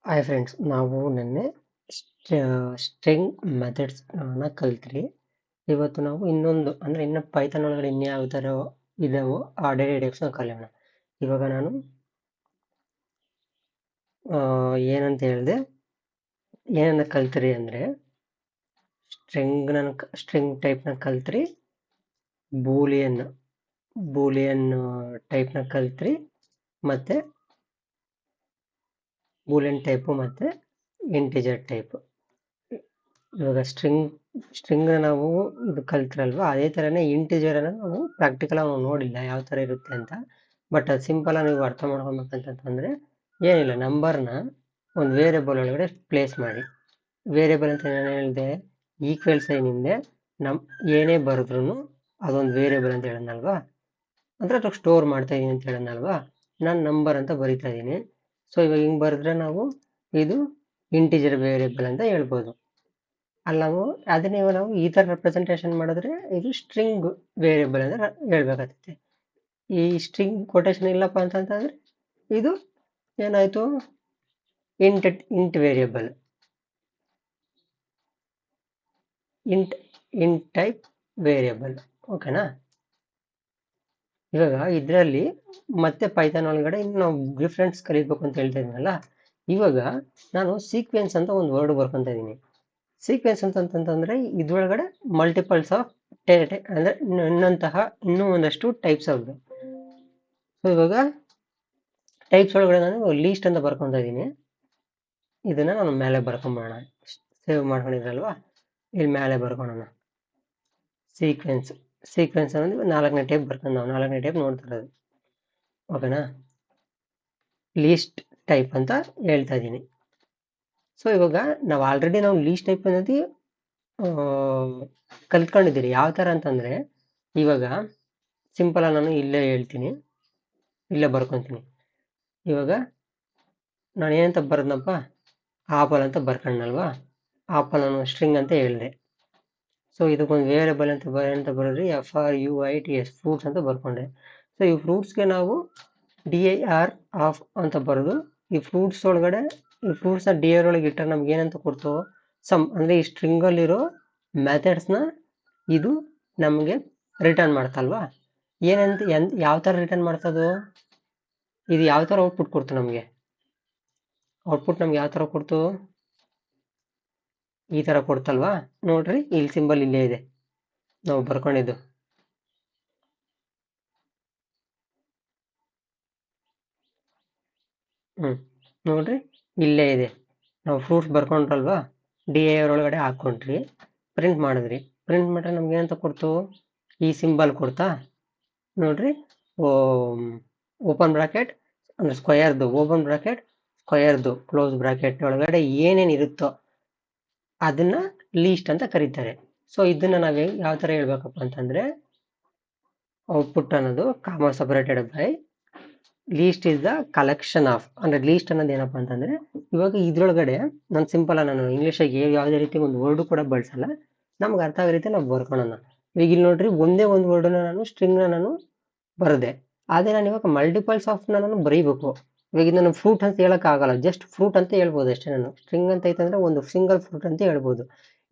Hi friends, ನಾವು ನಿನ್ನೆ string methods ಕಲ್ತ್ರಿ. ಇವತ್ತು ನಾವು ಇನ್ನೊಂದು ಅಂದ್ರೆ ಇನ್ನು ಪೈಥಾನ್ ಒಳಗಡೆ ಇನ್ಯಾವ ಥರ ಇದಾವೋ ಆ ಡೇಟಾ ಟೈಪ್ಸ್ನ ಕಲಿಯೋಣ. ಇವಾಗ ನಾನು ಏನಂತ ಹೇಳಿದೆ, ಏನನ್ನ ಕಲ್ತ್ರಿ ಅಂದರೆ ಸ್ಟ್ರಿಂಗ್ ಟೈಪ್ನ ಕಲ್ತ್ರಿ, ಬೂಲಿಯನ್ ಟೈಪ್ನ ಕಲ್ತ್ರಿ, ಮತ್ತೆ ಬೂಲಿಯನ್ ಟೈಪು ಮತ್ತು ಇಂಟಿಜರ್ ಟೈಪ್. ಇವಾಗ ಸ್ಟ್ರಿಂಗ್ ನಾವು ಇದು ಕಲ್ತ್ರಲ್ವಾ, ಅದೇ ಥರನೇ ಇಂಟಿಜರ್ ಅನ್ನ ನಾವು ಪ್ರಾಕ್ಟಿಕಲ್ ನಾವು ನೋಡಿಲ್ಲ ಯಾವ ಥರ ಇರುತ್ತೆ ಅಂತ. ಬಟ್ ಅದು ಸಿಂಪಲ್ ಆಗಿ ನೀವು ಅರ್ಥ ಮಾಡ್ಕೊಬೇಕಂತಂದ್ರೆ ಏನಿಲ್ಲ, ನಂಬರ್ನ ಒಂದು ವೇರಿಯಬಲ್ ಒಳಗಡೆ ಪ್ಲೇಸ್ ಮಾಡಿ. ವೇರಿಯಬಲ್ ಅಂತ ನಾನು ಹೇಳಿದೆ, ಈಕ್ವಲ್ ಸೈನ್ ಹಿಂದೆ ಏನೇ ಬರೆದ್ರೂ ಅದೊಂದು ವೇರಿಯಬಲ್ ಅಂತ ಹೇಳೋಣಲ್ವಾ, ಅಂದರೆ ಅದಕ್ಕೆ ಸ್ಟೋರ್ ಮಾಡ್ತಾ ಇದೀನಿ ಅಂತ ಹೇಳೋಣಲ್ವಾ. ನಾನು ನಂಬರ್ ಅಂತ ಬರಿತಾ ಇದ್ದೀನಿ. ಸೊ ಇವಾಗ ಹಿಂಗೆ ಬರೆದ್ರೆ ನಾವು ಇದು ಇಂಟಿಜರ್ ವೇರಿಯಬಲ್ ಅಂತ ಹೇಳ್ಬೋದು. ನಾವು ಅದನ್ನೇ ನಾವು ಈ ಥರ ರೆಪ್ರೆಸೆಂಟೇಷನ್ ಮಾಡಿದ್ರೆ ಇದು ಸ್ಟ್ರಿಂಗ್ ವೇರಿಯಬಲ್ ಅಂತ ಹೇಳ್ಬೇಕಾಗುತ್ತೆ. ಈ ಸ್ಟ್ರಿಂಗ್ ಕೊಟೇಶನ್ ಇಲ್ಲಪ್ಪ ಅಂತಂತಂದ್ರೆ ಇದು ಏನಾಯ್ತು, int variable, int type variable. ಓಕೆನಾ? ಇವಾಗ ಇದರಲ್ಲಿ ಮತ್ತೆ ಪೈಥಾನ್ ಒಳಗಡೆ ಇನ್ನು ನಾವು ಡಿಫ್ರೆನ್ಸ್ ಕಲಿಬೇಕು ಅಂತ ಹೇಳ್ತಾ ಇದ್ದೀನಲ್ಲ, ಇವಾಗ ನಾನು ಸೀಕ್ವೆನ್ಸ್ ಅಂತ ಒಂದು ವರ್ಡ್ ಬರ್ಕೊಂತ ಇದ್ದೀನಿ. ಸೀಕ್ವೆನ್ಸ್ ಅಂತಂತಂದ್ರೆ ಇದ್ರೊಳಗಡೆ ಮಲ್ಟಿಪಲ್ಸ್ ಆಫ್ ಅಂದ್ರೆ ಇನ್ನೂ ಒಂದಷ್ಟು ಟೈಪ್ಸ್ ಅವ್ರದ್ದು. ಸೊ ಇವಾಗ ಟೈಪ್ಸ್ ಒಳಗಡೆ ನಾನು ಲೀಸ್ಟ್ ಅಂತ ಬರ್ಕೊಂತ ಇದ್ದೀನಿ. ಇದನ್ನ ನಾನು ಮೇಲೆ ಬರ್ಕೊಂಬೋಣ, ಸೇವ್ ಮಾಡ್ಕೊಂಡಿದ್ರಲ್ವಾ, ಇಲ್ಲಿ ಮೇಲೆ ಬರ್ಕೊಳ್ಳೋಣ. ಸೀಕ್ವೆನ್ಸ್ ಅನ್ನೋದು 4ನೇ ಟೈಪ್ ಬರ್ಕೊಂಡು ನಾವು 4ನೇ ಟೈಪ್ ನೋಡ್ತಾ ಇರೋದು. ಓಕೆನಾ? ಲೀಸ್ಟ್ ಟೈಪ್ ಅಂತ ಹೇಳ್ತಾ ಇದ್ದೀನಿ. ಸೊ ಇವಾಗ ನಾವು ಲೀಸ್ಟ್ ಟೈಪ್ ಅನ್ನೋದು ಕಲ್ತ್ಕೊಂಡಿದ್ದೀರಿ. ಯಾವ ಥರ ಅಂತಂದರೆ, ಇವಾಗ ಸಿಂಪಲ್ ನಾನು ಇಲ್ಲೇ ಹೇಳ್ತೀನಿ, ಇಲ್ಲೇ ಬರ್ಕೊತೀನಿ. ಇವಾಗ ನಾನು ಏನಂತ ಬರೆದ್ನಪ್ಪ, ಆಪಲ್ ಅಂತ ಬರ್ಕೊಂಡಲ್ವಾ, ಆಪಲ್ ಅನ್ನೋ ಸ್ಟ್ರಿಂಗ್ ಅಂತ ಹೇಳಿದೆ. ಸೊ ಇದಕ್ಕೊಂದು ವೇರಿಯಬಲ್ ಅಂತ ಬರೆದ್ರಿ, FRUITS ಫ್ರೂಟ್ಸ್ ಅಂತ ಬರ್ಕೊಂಡೆ. ಸೊ ಈ ಫ್ರೂಟ್ಸ್ಗೆ ನಾವು DIR ಆಫ್ ಅಂತ ಬರೆದು, ಈ ಫ್ರೂಟ್ಸ್ ಒಳಗಡೆ ಈ ಫ್ರೂಟ್ಸ್ನ DIR ಒಳಗೆ ಇಟ್ಟರೆ ನಮ್ಗೆ ಏನಂತ ಕೊಡ್ತು, ಅಂದರೆ ಈ ಸ್ಟ್ರಿಂಗಲ್ಲಿರೋ ಮೆಥಡ್ಸ್ನ ಇದು ನಮಗೆ ರಿಟರ್ನ್ ಮಾಡ್ತಲ್ವಾ. ಯಾವ ಥರ ರಿಟರ್ನ್ ಮಾಡ್ತದೋ, ಇದು ಯಾವ ಥರ ಔಟ್ಪುಟ್ ಕೊಡ್ತು ನಮಗೆ, ನಮ್ಗೆ ಯಾವ ಥರ ಕೊಡ್ತು, ಈ ಥರ ಕೊಡ್ತಲ್ವಾ. ನೋಡ್ರಿ, ಇಲ್ಲಿ ಸಿಂಬಲ್ ಇಲ್ಲೇ ಇದೆ, ನಾವು ಬರ್ಕೊಂಡಿದ್ದು. ನೋಡ್ರಿ, ಇಲ್ಲೇ ಇದೆ. ನಾವು ಫ್ರೂಟ್ಸ್ ಬರ್ಕೊಂಡ್ರಲ್ವಾ, DIR ಒಳಗಡೆ ಹಾಕ್ಕೊಂಡ್ರಿ, ಪ್ರಿಂಟ್ ಮಾಡಿದ್ರಿ. ಪ್ರಿಂಟ್ ಮಾಡಿದ್ರೆ ನಮ್ಗೆ ಏನಂತ ಕೊಡ್ತು, ಈ ಸಿಂಬಲ್ ಕೊಡ್ತಾ. ನೋಡ್ರಿ, ಓಪನ್ ಬ್ರಾಕೆಟ್ ಅಂದ್ರೆ ಸ್ಕ್ವಯರ್ದು, ಓಪನ್ ಬ್ರಾಕೆಟ್ ಸ್ಕ್ವಯರ್ದು, ಕ್ಲೋಸ್ ಬ್ರಾಕೆಟ್ ಒಳಗಡೆ ಏನೇನು ಇರುತ್ತೋ ಅದನ್ನ ಲೀಸ್ಟ್ ಅಂತ ಕರೀತಾರೆ. ಸೊ ಇದನ್ನ ನಾವು ಯಾವ ಥರ ಹೇಳ್ಬೇಕಪ್ಪ ಅಂತಂದ್ರೆ, ಔಟ್ಪುಟ್ ಅನ್ನೋದು comma separated by list is the collection of. ಅಂದ್ರೆ ಲೀಸ್ಟ್ ಅನ್ನೋದು ಏನಪ್ಪಾ ಅಂತಂದ್ರೆ, ಇವಾಗ ಇದ್ರೊಳಗಡೆ ನಾನು ಸಿಂಪಲ್ ನಾನು ಇಂಗ್ಲೀಷಾಗಿ ಯಾವುದೇ ರೀತಿ ಒಂದು ವರ್ಡ್ ಕೂಡ ಬಳಸಲ್ಲ, ನಮ್ಗೆ ಅರ್ಥ ಆಗೋ ರೀತಿ ನಾವು ಬರ್ಕೊಳ್ಳೋಣ. ಈಗ ಇಲ್ಲಿ ನೋಡ್ರಿ, ಒಂದೇ ಒಂದು ವರ್ಡನ್ನ ನಾನು ಸ್ಟ್ರಿಂಗ್ನ ನಾನು ಬರದೆ, ಆದರೆ ನಾನು ಇವಾಗ ಮಲ್ಟಿಪಲ್ಸ್ ಆಫ್ ನಾನು ಬರೀಬೇಕು. ಇವಾಗ ಇದು ನಾನು ಫ್ರೂಟ್ ಅಂತ ಹೇಳೋಕ್ಕಾಗಲ್ಲ, ಜಸ್ಟ್ ಫ್ರೂಟ್ ಅಂತ ಹೇಳ್ಬೋದು ಅಷ್ಟೇ. ನಾನು ಸ್ಟ್ರಿಂಗ್ ಅಂತ ಐತಂದ್ರೆ ಒಂದು ಸಿಂಗಲ್ ಫ್ರೂಟ್ ಅಂತ ಹೇಳ್ಬೋದು.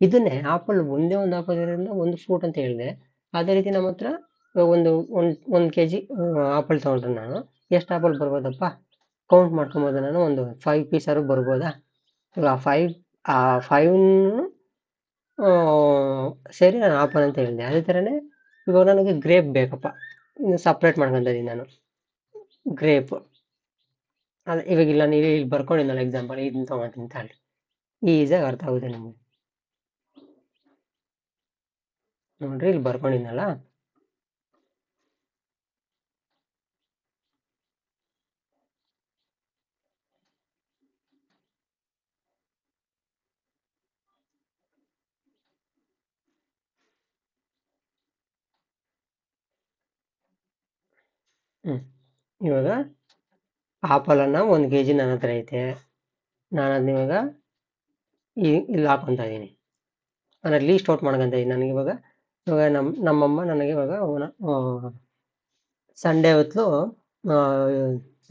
ಇದನ್ನೇ ಆಪಲ್ ಒಂದೇ ಒಂದು ಆಪಲ್ ಇರೋದ್ರಿಂದ ಒಂದು ಫ್ರೂಟ್ ಅಂತ ಹೇಳಿದೆ. ಅದೇ ರೀತಿ ನಮ್ಮ ಹತ್ರ ಒಂದು kg ಆಪಲ್ ತೊಗೊಂಡ್ರೆ ನಾನು ಎಷ್ಟು ಆಪಲ್ ಬರ್ಬೋದಪ್ಪ, ಕೌಂಟ್ ಮಾಡ್ಕೊಬೋದು. ನಾನು ಒಂದು 5 ಪೀಸ್ ಆದ್ರೂ ಬರ್ಬೋದಾ. ಇವಾಗ ಆ 5 ಸೇರಿ ನಾನು ಆಪಲ್ ಅಂತ ಹೇಳಿದೆ. ಅದೇ ಥರನೇ ಇವಾಗ ನನಗೆ ಗ್ರೇಪ್ ಬೇಕಪ್ಪ, ಇನ್ನು ಸಪ್ರೇಟ್ ಮಾಡ್ಕೊತ ಇದ್ದೀನಿ ನಾನು ಗ್ರೇಪ್. ಅದೇ ಇವಾಗ ಇಲ್ಲ, ನೀವು ಇಲ್ಲಿ ಬರ್ಕೊಂಡಿದ್ದಲ್ಲ ಎಕ್ಸಾಂಪಲ್, ಇದನ್ನ ತೊಗೊಳ್ತೀನಿ ತಾಳಿ, ಈಸಿಯಾಗಿ ಅರ್ಥ ಆಗುತ್ತೆ ನಿಮಗೆ. ನೋಡ್ರಿ, ಇಲ್ಲಿ ಬರ್ಕೊಂಡಿದ್ನಲ್ಲ, ಇವಾಗ ಆಪಲ್ ಅನ್ನ 1 kg ನನ್ನ ಹತ್ರ ಐತೆ. ನಾನು ಅದನ್ನ ಇವಾಗ ಇಲ್ಲಿ ಹಾಕೊತಾ ಇದ್ದೀನಿ, ನಾನು ಲೀಸ್ಟ್ ಔಟ್ ಮಾಡ್ಕೊತ ಇದ್ದೀನಿ. ನನಗೆ ಇವಾಗ ನಮ್ಮಮ್ಮ ನನಗೆ ಇವಾಗ ಸಂಡೇ ಹೊತ್ತು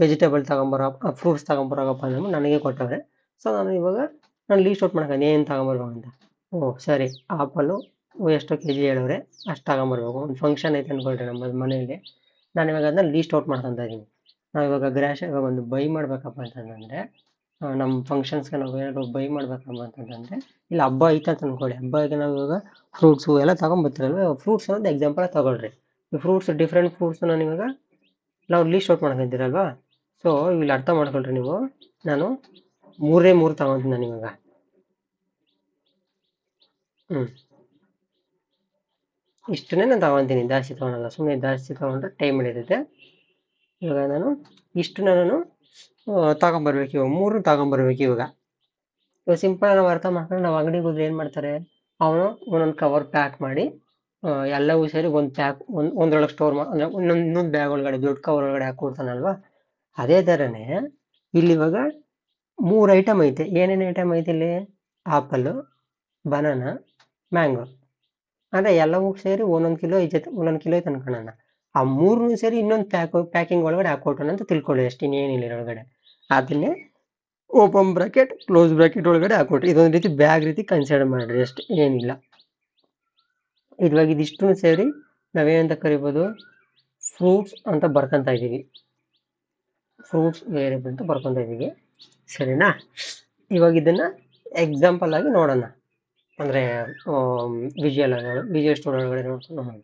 ವೆಜಿಟೇಬಲ್ ತಗೊಂಬರೋ, ಫ್ರೂಟ್ಸ್ ತಗೊಂಬರೋಗಪ್ಪ ಅಂದ್ರೆ ನನಗೆ ಕೊಟ್ಟವ್ರೆ. ಸೊ ನಾನು ಲೀಸ್ಟ್ ಔಟ್ ಮಾಡ್ಕೊಂಡು ಏನು ತಗೊಂಬರ್ಬೇಕು ಅಂತ. ಓ ಸರಿ, ಆಪಲ್ಲು ಎಷ್ಟು ಕೆ ಜಿ ಹೇಳಿದ್ರೆ ಅಷ್ಟು ತಗೊಂಬರ್ಬೇಕು. ಒಂದು ಫಂಕ್ಷನ್ ಐತೆ ಅಂದ್ಕೊಳ್ರಿ ನಮ್ಮ ಮನೆಯಲ್ಲಿ, ನಾನು ಇವಾಗ ಅದನ್ನ ಲೀಸ್ಟ್ ಔಟ್ ಮಾಡ್ಕೊತಾ ಇದ್ದೀನಿ. ನಾವು ಇವಾಗ ಇವಾಗ ಒಂದು ಬೈ ಮಾಡ್ಬೇಕಪ್ಪ ಅಂತಂದರೆ, ನಮ್ಮ ಫಂಕ್ಷನ್ಸ್ಗೆ ನಾವು ಏನಾದ್ರು ಬೈ ಮಾಡ್ಬೇಕಪ್ಪ ಅಂತಂದರೆ, ಇಲ್ಲಿ ಹಬ್ಬ ಐತೆ ಅಂತ ಅಂದ್ಕೊಳ್ಳಿ, ಹಬ್ಬಕ್ಕೆ ನಾವು ಇವಾಗ ಫ್ರೂಟ್ಸು ಎಲ್ಲ ತೊಗೊಂಬರ್ತೀರಲ್ವ, ಫ್ರೂಟ್ಸ್ ಅನ್ನೋದು ಎಕ್ಸಾಂಪಲ್ ತೊಗೊಳ್ರಿ. ಈ ಫ್ರೂಟ್ಸ್ ಡಿಫ್ರೆಂಟ್ ಫ್ರೂಟ್ಸ್ ನಾನು ಇವಾಗ ನಾವು ಲೀಸ್ಟ್ ಔಟ್ ಮಾಡ್ಕೊತೀರಲ್ವಾ, ಸೊ ಇಲ್ಲಿ ಅರ್ಥ ಮಾಡ್ಕೊಳ್ರಿ ನೀವು, ನಾನು 3 ತಗೊಂತೀನಿ ನಾನು ಇವಾಗ. ಇಷ್ಟನ್ನೇ ನಾನು ತಗೊತೀನಿ, ಜಾಸ್ತಿ ತೊಗೊಳಲ್ಲ. ಸುಮ್ಮನೆ ಜಾಸ್ತಿ ತೊಗೊಂಡ್ರೆ ಟೈಮ್ ಹಿಡಿಯುತ್ತೆ. ಇವಾಗ ನಾನು ಇಷ್ಟನ್ನ ನಾನು ತಗೊಂಬರ್ಬೇಕು, ಇವಾಗ 3 ತಗೊಂಬರ್ಬೇಕು. ಇವಾಗ ಸಿಂಪಲ್ ನಾವು ಅರ್ಥ ಮಾಡ್ಕೊಂಡು, ನಾವು ಅಂಗಡಿಗೆ ಹೋದ್ರೆ ಏನು ಮಾಡ್ತಾರೆ, ಅವನು ಒಂದೊಂದು ಕವರ್ ಪ್ಯಾಕ್ ಮಾಡಿ ಎಲ್ಲವೂ ಸೇರಿ ಒಂದು ಪ್ಯಾಕ್ ಒಂದ್ರೊಳಗೆ ಸ್ಟೋರ್ ಅಂದರೆ ಇನ್ನೊಂದು ಬ್ಯಾಗ್ ಒಳಗಡೆ ದೊಡ್ಡ ಕವರ್ ಒಳಗಡೆ ಹಾಕ್ಕೊಡ್ತಾನಲ್ವಾ, ಅದೇ ಥರನೇ ಇಲ್ಲಿ ಇವಾಗ 3 ಐಟಮ್ ಐತೆ. ಏನೇನು ಐಟಮ್ ಐತೆ ಇಲ್ಲಿ? Apple, banana, mango. ಅಂದರೆ ಎಲ್ಲವೂ ಸೇರಿ 1 ಕಿಲೋ ಐತೆ, 1 ಕಿಲೋ ಐತೆ ಅನ್ಕೊಳ್ಳೋಣ. ಆ 3 ಸೇರಿ ಇನ್ನೊಂದು ಪ್ಯಾಕಿಂಗ್ ಒಳಗಡೆ ಹಾಕೊಟ್ಟಣ ಅಂತ ತಿಳ್ಕೊಳ್ಳಿ ಅಷ್ಟೇ, ಇನ್ನೇನಿಲ್ಲ ಒಳಗಡೆ. ಅದನ್ನೇ ಓಪನ್ ಬ್ರಾಕೆಟ್ ಕ್ಲೋಸ್ ಬ್ರಾಕೆಟ್ ಒಳಗಡೆ ಹಾಕೊಟ್ರಿ. ಇದೊಂದು ರೀತಿ ಬ್ಯಾಗ್ ರೀತಿ ಕನ್ಸಿಡರ್ ಮಾಡ್ರಿ ಅಷ್ಟೇ, ಏನಿಲ್ಲ. ಇವಾಗ ಇದಿಷ್ಟು ಸೇರಿ ನಾವೇನಂತ ಕರಿಬೋದು, ಫ್ರೂಟ್ಸ್ ಅಂತ ಬರ್ಕೊಂತ ಇದ್ದೀವಿ. ಫ್ರೂಟ್ಸ್ ವೇರಿಯಬಲ್ ಅಂತ ಬರ್ಕೊಂತ ಇದ್ದೀವಿ, ಸರಿನಾ? ಇವಾಗ ಇದನ್ನ ಎಕ್ಸಾಂಪಲ್ ಆಗಿ ನೋಡೋಣ, ಅಂದರೆ ವಿಜುವಲ್ ಸ್ಟುಡಿಯೋ ಒಳಗಡೆ ನೋಡ್ಕೊಂಡು ನೋಡೋಣ.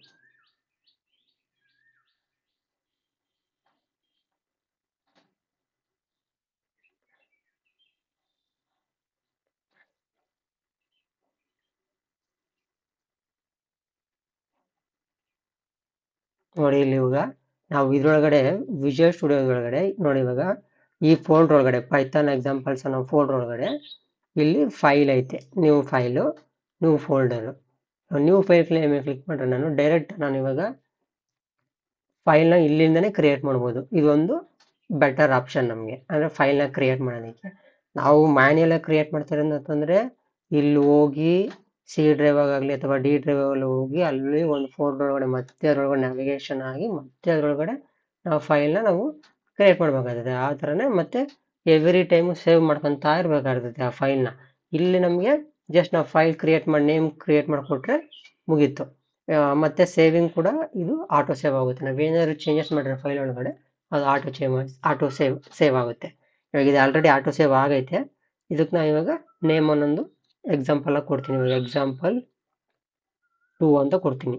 ನೋಡಿ ಇಲ್ಲಿ ಇವಾಗ ನಾವು ಇದ್ರೊಳಗಡೆ ವಿಜುವಲ್ ಸ್ಟುಡಿಯೋ ಒಳಗಡೆ ನೋಡಿ, ಇವಾಗ ಈ ಫೋಲ್ಡರ್ ಒಳಗಡೆ ಪೈಥಾನ್ ಎಕ್ಸಾಂಪಲ್ಸ್ ಅನ್ನೋ ಫೋಲ್ಡರ್ ಒಳಗಡೆ ಇಲ್ಲಿ ಫೈಲ್ ಐತೆ, new file, new folder. New file click ಮಾಡ್ರೆ ನಾನು ಇವಾಗ ಫೈಲ್ನ ಇಲ್ಲಿಂದನೇ ಕ್ರಿಯೇಟ್ ಮಾಡ್ಬೋದು. ಇದೊಂದು ಬೆಟರ್ ಆಪ್ಷನ್ ನಮಗೆ, ಅಂದರೆ ಫೈಲ್ನ ಕ್ರಿಯೇಟ್ ಮಾಡೋದಕ್ಕೆ. ನಾವು ಮ್ಯಾನ್ಯಲಾಗಿ ಕ್ರಿಯೇಟ್ ಮಾಡ್ತಿರೋದು ಅಂತಂದರೆ, ಇಲ್ಲಿ ಹೋಗಿ ಸಿ ಡ್ರೈವ್ ಆಗಲಿ ಅಥವಾ ಡಿ ಡ್ರೈವ್ ಆಗಲಿ ಹೋಗಿ ಅಲ್ಲಿ ಒಂದು ಫೋಲ್ಡರ್ ಒಳಗಡೆ ಮತ್ತೆ ಅದರೊಳಗಡೆ ನ್ಯಾವಿಗೇಷನ್ ಆಗಿ ಮತ್ತೆ ಅದರೊಳಗಡೆ ನಾವು ಫೈಲ್ನ ನಾವು ಕ್ರಿಯೇಟ್ ಮಾಡಬೇಕಾಗ್ತದೆ. ಆ ಥರನೇ ಮತ್ತೆ ಎವ್ರಿ ಟೈಮು ಸೇವ್ ಮಾಡ್ಕೊತಾ ಇರಬೇಕಾಗ್ತದೆ ಆ ಫೈಲ್ನ. ಇಲ್ಲಿ ನಮಗೆ ಜಸ್ಟ್ ನಾವು ಫೈಲ್ ಕ್ರಿಯೇಟ್ ಮಾಡಿ ನೇಮ್ ಕ್ರಿಯೇಟ್ ಮಾಡಿಕೊಟ್ರೆ ಮುಗೀತು. ಮತ್ತೆ ಸೇವಿಂಗ್ ಕೂಡ ಇದು ಆಟೋ ಸೇವ್ ಆಗುತ್ತೆ. ನಾವೇನಾದ್ರು ಚೇಂಜಸ್ ಮಾಡಿರೋ ಫೈಲ್ ಒಳಗಡೆ ಅದು ಆಟೋ ಸೇವ್ ಆಗುತ್ತೆ. ಇವಾಗ ಇದು ಆಲ್ರೆಡಿ ಆಟೋ ಸೇವ್ ಆಗೈತೆ. ಇದಕ್ಕೆ ನಾನು ಇವಾಗ ನೇಮ್ ಅನ್ನೊಂದು ಎಕ್ಸಾಂಪಲ್ ಆಗಿ ಕೊಡ್ತೀನಿ. ಇವಾಗ ಎಕ್ಸಾಂಪಲ್ 2 ಅಂತ ಕೊಡ್ತೀನಿ.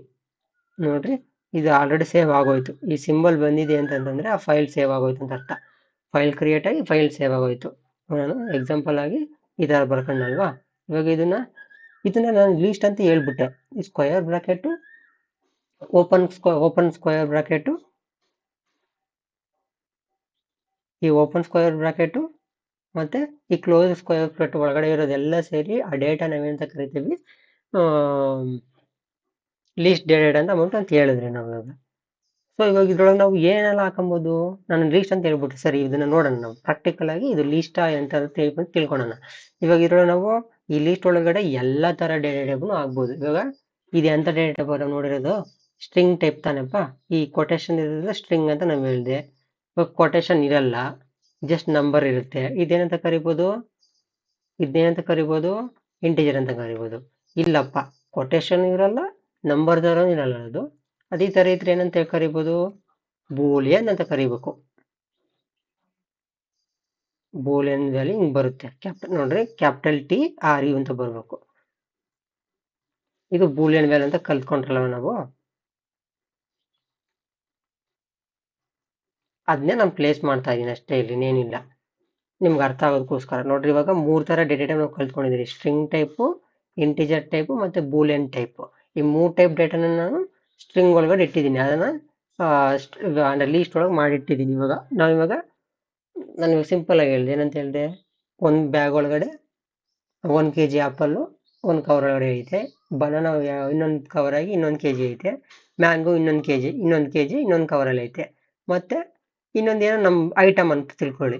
ನೋಡ್ರಿ, ಇದು ಆಲ್ರೆಡಿ ಸೇವ್ ಆಗೋಯ್ತು. ಈ ಸಿಂಬಲ್ ಬಂದಿದೆ ಅಂತಂದ್ರೆ ಆ ಫೈಲ್ ಸೇವ್ ಆಗೋಯ್ತು ಅಂತ ಅರ್ಥ. ಫೈಲ್ ಕ್ರಿಯೇಟ್ ಆಗಿ ಫೈಲ್ ಸೇವ್ ಆಗೋಯ್ತು. ನಾನು ಎಕ್ಸಾಂಪಲ್ ಆಗಿ ಈ ಥರ ಬರ್ಕೊಂಡಲ್ವಾ. ಇವಾಗ ಇದನ್ನ ನಾನು ಲೀಸ್ಟ್ ಅಂತ ಹೇಳ್ಬಿಟ್ಟೆ. ಈ square bracket open square bracket, ಈ ಓಪನ್ ಸ್ಕ್ವೇರ್ ಬ್ರಾಕೆಟ್ ಮತ್ತೆ ಈ ಕ್ಲೋಸ್ ಸ್ಕ್ವೇರ್ ಬ್ರಾಕೆಟ್ ಒಳಗಡೆ ಇರೋದೆಲ್ಲ ಸೇರಿ ಆ ಡೇಟಾ ನಾವೇನಂತ ಕರಿತೀವಿ, ಲೀಸ್ಟ್ ಡೇಟೆಡ್ ಅಂತ ಅಮೌಂಟ್ ಅಂತ ಹೇಳಿದ್ರಿ ನಾವು ಇವಾಗ. ಸೊ ಇವಾಗ ಇದ್ರೊಳಗೆ ನಾವು ಏನೆಲ್ಲ ಹಾಕೊಬೋದು, ನಾನು ಲೀಸ್ಟ್ ಅಂತ ಹೇಳ್ಬಿಟ್ಟು ಸರಿ ಇದನ್ನ ನೋಡೋಣ. ನಾವು ಪ್ರಾಕ್ಟಿಕಲ್ ಆಗಿ ಇದು ಲೀಸ್ಟ್ ಅಂತ ತಿಳ್ಕೊಳ್ಳೋಣ. ಇವಾಗ ಇದ್ರೊಳಗೆ ನಾವು ಈ ಲೀಸ್ಟ್ ಒಳಗಡೆ ಎಲ್ಲ ತರ ಡೇಟಾ ಟೈಪ್ನು ಆಗ್ಬೋದು. ಇವಾಗ ಇದು ಎಂತ ಡೇಟಾ ಟೈಪ್ ನೋಡಿರೋದು, ಸ್ಟ್ರಿಂಗ್ ಟೈಪ್ ತಾನಪ್ಪ. ಈ ಕೊಟೇಶನ್ ಇರೋದ್ರೆ ಸ್ಟ್ರಿಂಗ್ ಅಂತ ನಾವು ಹೇಳಿದೆ. ಇವಾಗ ಕೊಟೇಶನ್ ಇರಲ್ಲ, ಜಸ್ಟ್ ನಂಬರ್ ಇರುತ್ತೆ. ಇದೇನಂತ ಕರಿಬೋದು, ಇಂಟಿಜರ್ ಅಂತ ಕರಿಬೋದು. ಇಲ್ಲಪ್ಪ, ಕೊಟೇಶನ್ ಇರಲ್ಲ, ನಂಬರ್ ತರ ಇರಲ್ಲ, ಅದು ಅದೇ ತರ ಇದ್ರೆ ಏನಂತ ಕರಿಬೋದು, ಬೂಲಿಯನ್ ಅಂತ ಕರಿಬೇಕು. ಬೂಲಿಯನ್ ವ್ಯಾಲ್ಯೂ ಹಿಂಗ್ ಬರುತ್ತೆ. ನೋಡ್ರಿ, ಕ್ಯಾಪಿಟಲ್ TRE ಅಂತ ಬರ್ಬೇಕು. ಇದು ಬೂಲಿಯನ್ ವ್ಯಾಲ್ಯೂ ಅಂತ ಕಲ್ತ್ಕೊಂಡ್ರಲ್ಲ ನಾವು, ಅದನ್ನೇ ನಾನು ಪ್ಲೇಸ್ ಮಾಡ್ತಾ ಇದ್ದೀನಿ ಅಷ್ಟೇ, ಇಲ್ಲಿ ಏನಿಲ್ಲ. ನಿಮ್ಗೆ ಅರ್ಥ ಆಗೋದಕ್ಕೋಸ್ಕರ ನೋಡ್ರಿ. ಇವಾಗ 3 ತರ ಡೇಟಾ ಟೈಪ್ ನಾವು ಕಲ್ತ್ಕೊಂಡಿದ್ದೀರಿ, ಸ್ಟ್ರಿಂಗ್ ಟೈಪು, ಇಂಟಿಜರ್ ಟೈಪು ಮತ್ತೆ ಬೂಲಿಯನ್ ಟೈಪ್. ಈ 3 ಟೈಪ್ ಡೇಟಾನ ನಾನು ಸ್ಟ್ರಿಂಗ್ ಒಳಗಡೆ ಇಟ್ಟಿದ್ದೀನಿ, ಅದನ್ನ ಅಂದ್ರೆ ಲೀಸ್ಟ್ ಒಳಗೆ ಮಾಡಿಟ್ಟಿದ್ದೀನಿ. ಇವಾಗ ನಾನು ಸಿಂಪಲ್ ಆಗಿ ಹೇಳಿದೆ, ಏನಂತ ಹೇಳಿದೆ, ಒಂದು ಬ್ಯಾಗ್ ಒಳಗಡೆ 1 kg ಆಪಲ್ಲು ಒಂದು ಕವರ್ ಒಳಗಡೆ ಐತೆ, ಬನಾನಾ ಇನ್ನೊಂದು ಕವರ್ ಆಗಿ ಇನ್ನೊಂದು kg ಐತೆ, ಮ್ಯಾಂಗೋ ಇನ್ನೊಂದು kg ಇನ್ನೊಂದು ಕವರಲ್ಲಿ ಐತೆ, ಮತ್ತೆ ಇನ್ನೊಂದೇನೋ ನಮ್ಮ ಐಟಮ್ ಅಂತ ತಿಳ್ಕೊಳ್ಳಿ,